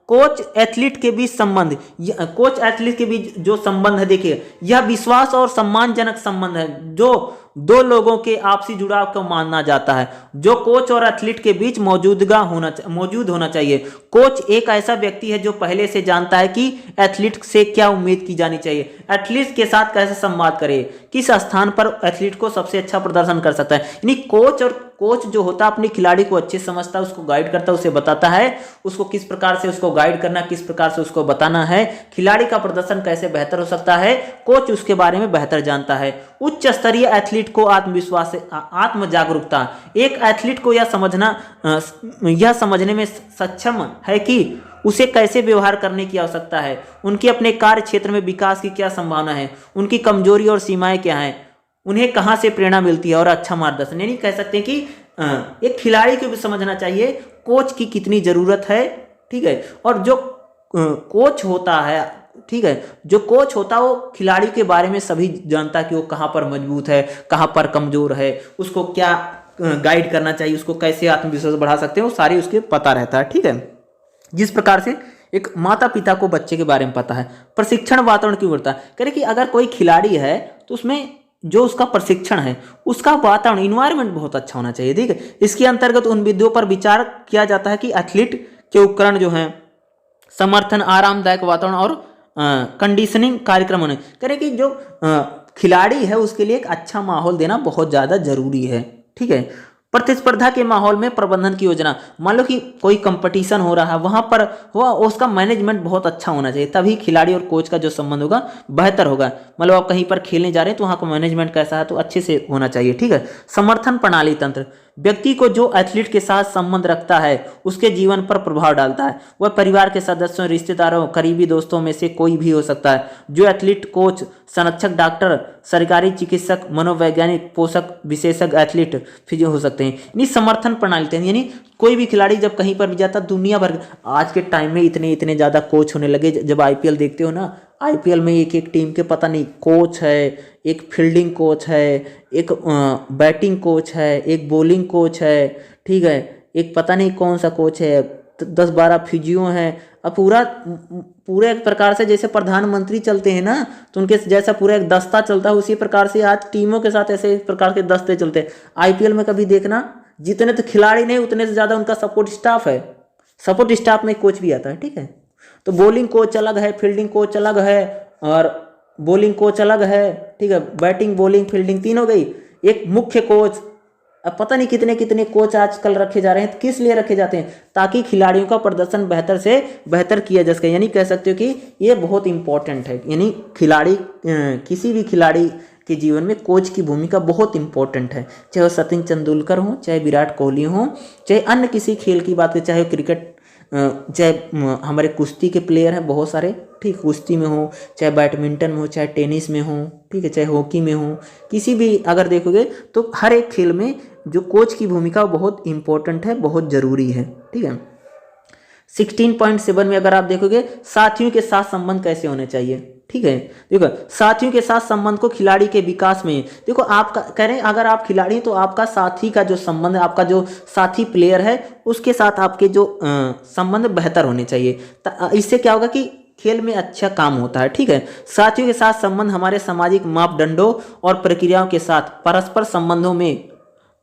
कोच एथलीट के बीच संबंध, कोच एथलीट के बीच जो संबंध है, देखिए यह विश्वास और सम्मानजनक संबंध है जो दो लोगों के आपसी जुड़ाव को माना जाता है, जो कोच और एथलीट के बीच मौजूद होना चाहिए। कोच एक ऐसा व्यक्ति है जो पहले से जानता है कि एथलीट से क्या उम्मीद की जानी चाहिए, एथलीट के साथ कैसे संवाद करे, किस स्थान पर एथलीट को सबसे अच्छा प्रदर्शन कर सकता है। यानी कोच जो होता है अपने खिलाड़ी को अच्छे समझता है, उसको गाइड करता है, उसे बताता है उसको किस प्रकार से उसको गाइड करना, किस प्रकार से उसको बताना है, खिलाड़ी का प्रदर्शन कैसे बेहतर हो सकता है, कोच उसके बारे में बेहतर जानता है। उच्च स्तरीय एथलीट को आत्मविश्वास, आत्म जागरूकता, एक एथलीट को यह समझने में सक्षम है कि उसे कैसे व्यवहार करने की आवश्यकता है, उनकी अपने कार्य क्षेत्र में विकास की क्या संभावना है, उनकी कमजोरी और सीमाएं क्या हैं, उन्हें कहां से प्रेरणा मिलती है और अच्छा मार्गदर्शन। यानी कह सकते हैं कि एक खिलाड़ी को भी समझना चाहिए कोच की कितनी जरूरत है, ठीक है। और जो कोच होता है, ठीक है, जो कोच होता है वो खिलाड़ी के बारे में सभी जानता है कि वो कहाँ पर मजबूत है, कहाँ पर कमजोर है, उसको क्या गाइड करना चाहिए, उसको कैसे आत्मविश्वास बढ़ा सकते हैं, वो सारी उसके पता रहता है, ठीक है। जिस प्रकार से एक माता पिता को बच्चे के बारे में पता है। प्रशिक्षण वातावरण क्यों बढ़ता है, कह रहे कि अगर कोई खिलाड़ी है तो उसमें जो उसका प्रशिक्षण है उसका वातावरण, इन्वायरमेंट बहुत अच्छा होना चाहिए, ठीक है। इसके अंतर्गत उन बिंदुओं पर विचार किया जाता है कि एथलीट के उपकरण जो हैं, समर्थन, आरामदायक वातावरण और कंडीशनिंग कार्यक्रम होने, कह रहे कि जो खिलाड़ी है उसके लिए एक अच्छा माहौल देना बहुत ज़्यादा जरूरी है, ठीक है। प्रतिस्पर्धा के माहौल में प्रबंधन की योजना, मान लो कि कोई कंपटीशन हो रहा है, वहां पर उसका मैनेजमेंट बहुत अच्छा होना चाहिए, तभी खिलाड़ी और कोच का जो संबंध होगा बेहतर होगा। मतलब आप कहीं पर खेलने जा रहे हैं तो वहां का मैनेजमेंट कैसा है तो अच्छे से होना चाहिए, ठीक है। समर्थन प्रणाली तंत्र, व्यक्ति को जो एथलीट के साथ संबंध रखता है उसके जीवन पर प्रभाव डालता है। वह परिवार के सदस्यों, रिश्तेदारों, करीबी दोस्तों में से कोई भी हो सकता है। जो एथलीट कोच, संरक्षक, डॉक्टर, सरकारी चिकित्सक, मनोवैज्ञानिक, पोषक, विशेषज्ञ एथलीट फिजियो हो सकते हैं। यानी समर्थन प्रणाली, यानी कोई भी खिलाड़ी जब कहीं पर भी जाता, दुनिया भर आज के टाइम में इतने ज़्यादा कोच होने लगे। जब आईपीएल देखते हो ना, आईपीएल में एक एक टीम के पता नहीं कोच है, एक फील्डिंग कोच है, एक बैटिंग कोच है, एक बॉलिंग कोच है, ठीक है, एक पता नहीं कौन सा कोच है, 10-12 फिजियो हैं। अब पूरे एक प्रकार से जैसे प्रधानमंत्री चलते हैं ना, तो उनके जैसा पूरा एक दस्ता चलता है, उसी प्रकार से आज टीमों के साथ ऐसे एक प्रकार के दस्ते चलते हैं। आईपीएल में कभी देखना, जितने तो खिलाड़ी नहीं उतने से ज़्यादा उनका सपोर्ट स्टाफ है। सपोर्ट स्टाफ में कोच भी आता है, ठीक है। तो बॉलिंग कोच अलग है, फील्डिंग कोच अलग है, और बॉलिंग कोच अलग है, ठीक है। बैटिंग बॉलिंग फील्डिंग तीन हो गई। एक मुख्य कोच, अब पता नहीं कितने कितने कोच आजकल रखे जा रहे हैं। किस लिए रखे जाते हैं? ताकि खिलाड़ियों का प्रदर्शन बेहतर से बेहतर किया जा सके। यानी कह सकते हो कि ये बहुत इंपॉर्टेंट है। यानी खिलाड़ी, किसी भी खिलाड़ी के जीवन में कोच की भूमिका बहुत इंपॉर्टेंट है। चाहे वो सचिन तेंदुलकर हो, चाहे विराट कोहली हो, चाहे अन्य किसी खेल की बात करें, चाहे वो क्रिकेट, चाहे हमारे कुश्ती के प्लेयर हैं बहुत सारे, ठीक, कुश्ती में हो, चाहे बैडमिंटन में हो, चाहे टेनिस में हो, ठीक है, चाहे हॉकी में हो, किसी भी अगर देखोगे तो हर एक खेल में जो कोच की भूमिका बहुत इंपॉर्टेंट है, बहुत ज़रूरी है, ठीक है। 16.7 में अगर आप देखोगे साथियों के साथ संबंध कैसे होने चाहिए, ठीक है। देखो साथियों के साथ संबंध को खिलाड़ी के विकास में, देखो आपका कह रहे हैं अगर आप खिलाड़ी तो आपका साथी का जो संबंध है, आपका जो साथी प्लेयर है उसके साथ आपके जो संबंध बेहतर होने चाहिए। इससे क्या होगा कि खेल में अच्छा काम होता है, ठीक है। साथियों के साथ संबंध हमारे सामाजिक मापदंडों और प्रक्रियाओं के साथ परस्पर संबंधों में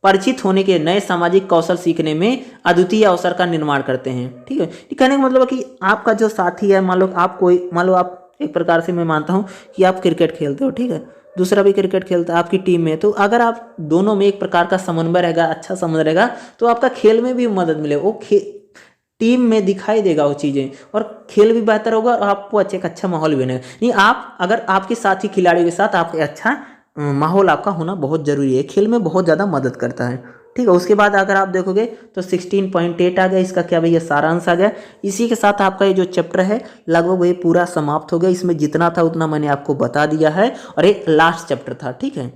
परिचित होने के नए सामाजिक कौशल सीखने में अद्वितीय अवसर का निर्माण करते हैं, ठीक है। कहने का मतलब है कि आपका जो साथी है, मान लो आप एक प्रकार से मैं मानता हूँ कि आप क्रिकेट खेलते हो, ठीक है, दूसरा भी क्रिकेट खेलता है आपकी टीम में, तो अगर आप दोनों में एक प्रकार का समन्वय रहेगा, अच्छा समझ रहेगा, तो आपका खेल में भी मदद मिलेगा। वो टीम में दिखाई देगा वो चीज़ें, और खेल भी बेहतर होगा और आपको अच्छा माहौल भी बनेगा। नहीं, आप अगर आपके साथी खिलाड़ियों के साथ आपके अच्छा माहौल आपका होना बहुत ज़रूरी है, खेल में बहुत ज़्यादा मदद करता है, ठीक है। उसके बाद अगर आप देखोगे तो 16.8 आ गया, इसका क्या भैया सारांश आ गया। इसी के साथ आपका ये जो चैप्टर है लगभग ये पूरा समाप्त हो गया। इसमें जितना था उतना मैंने आपको बता दिया है, और एक लास्ट चैप्टर था, ठीक है।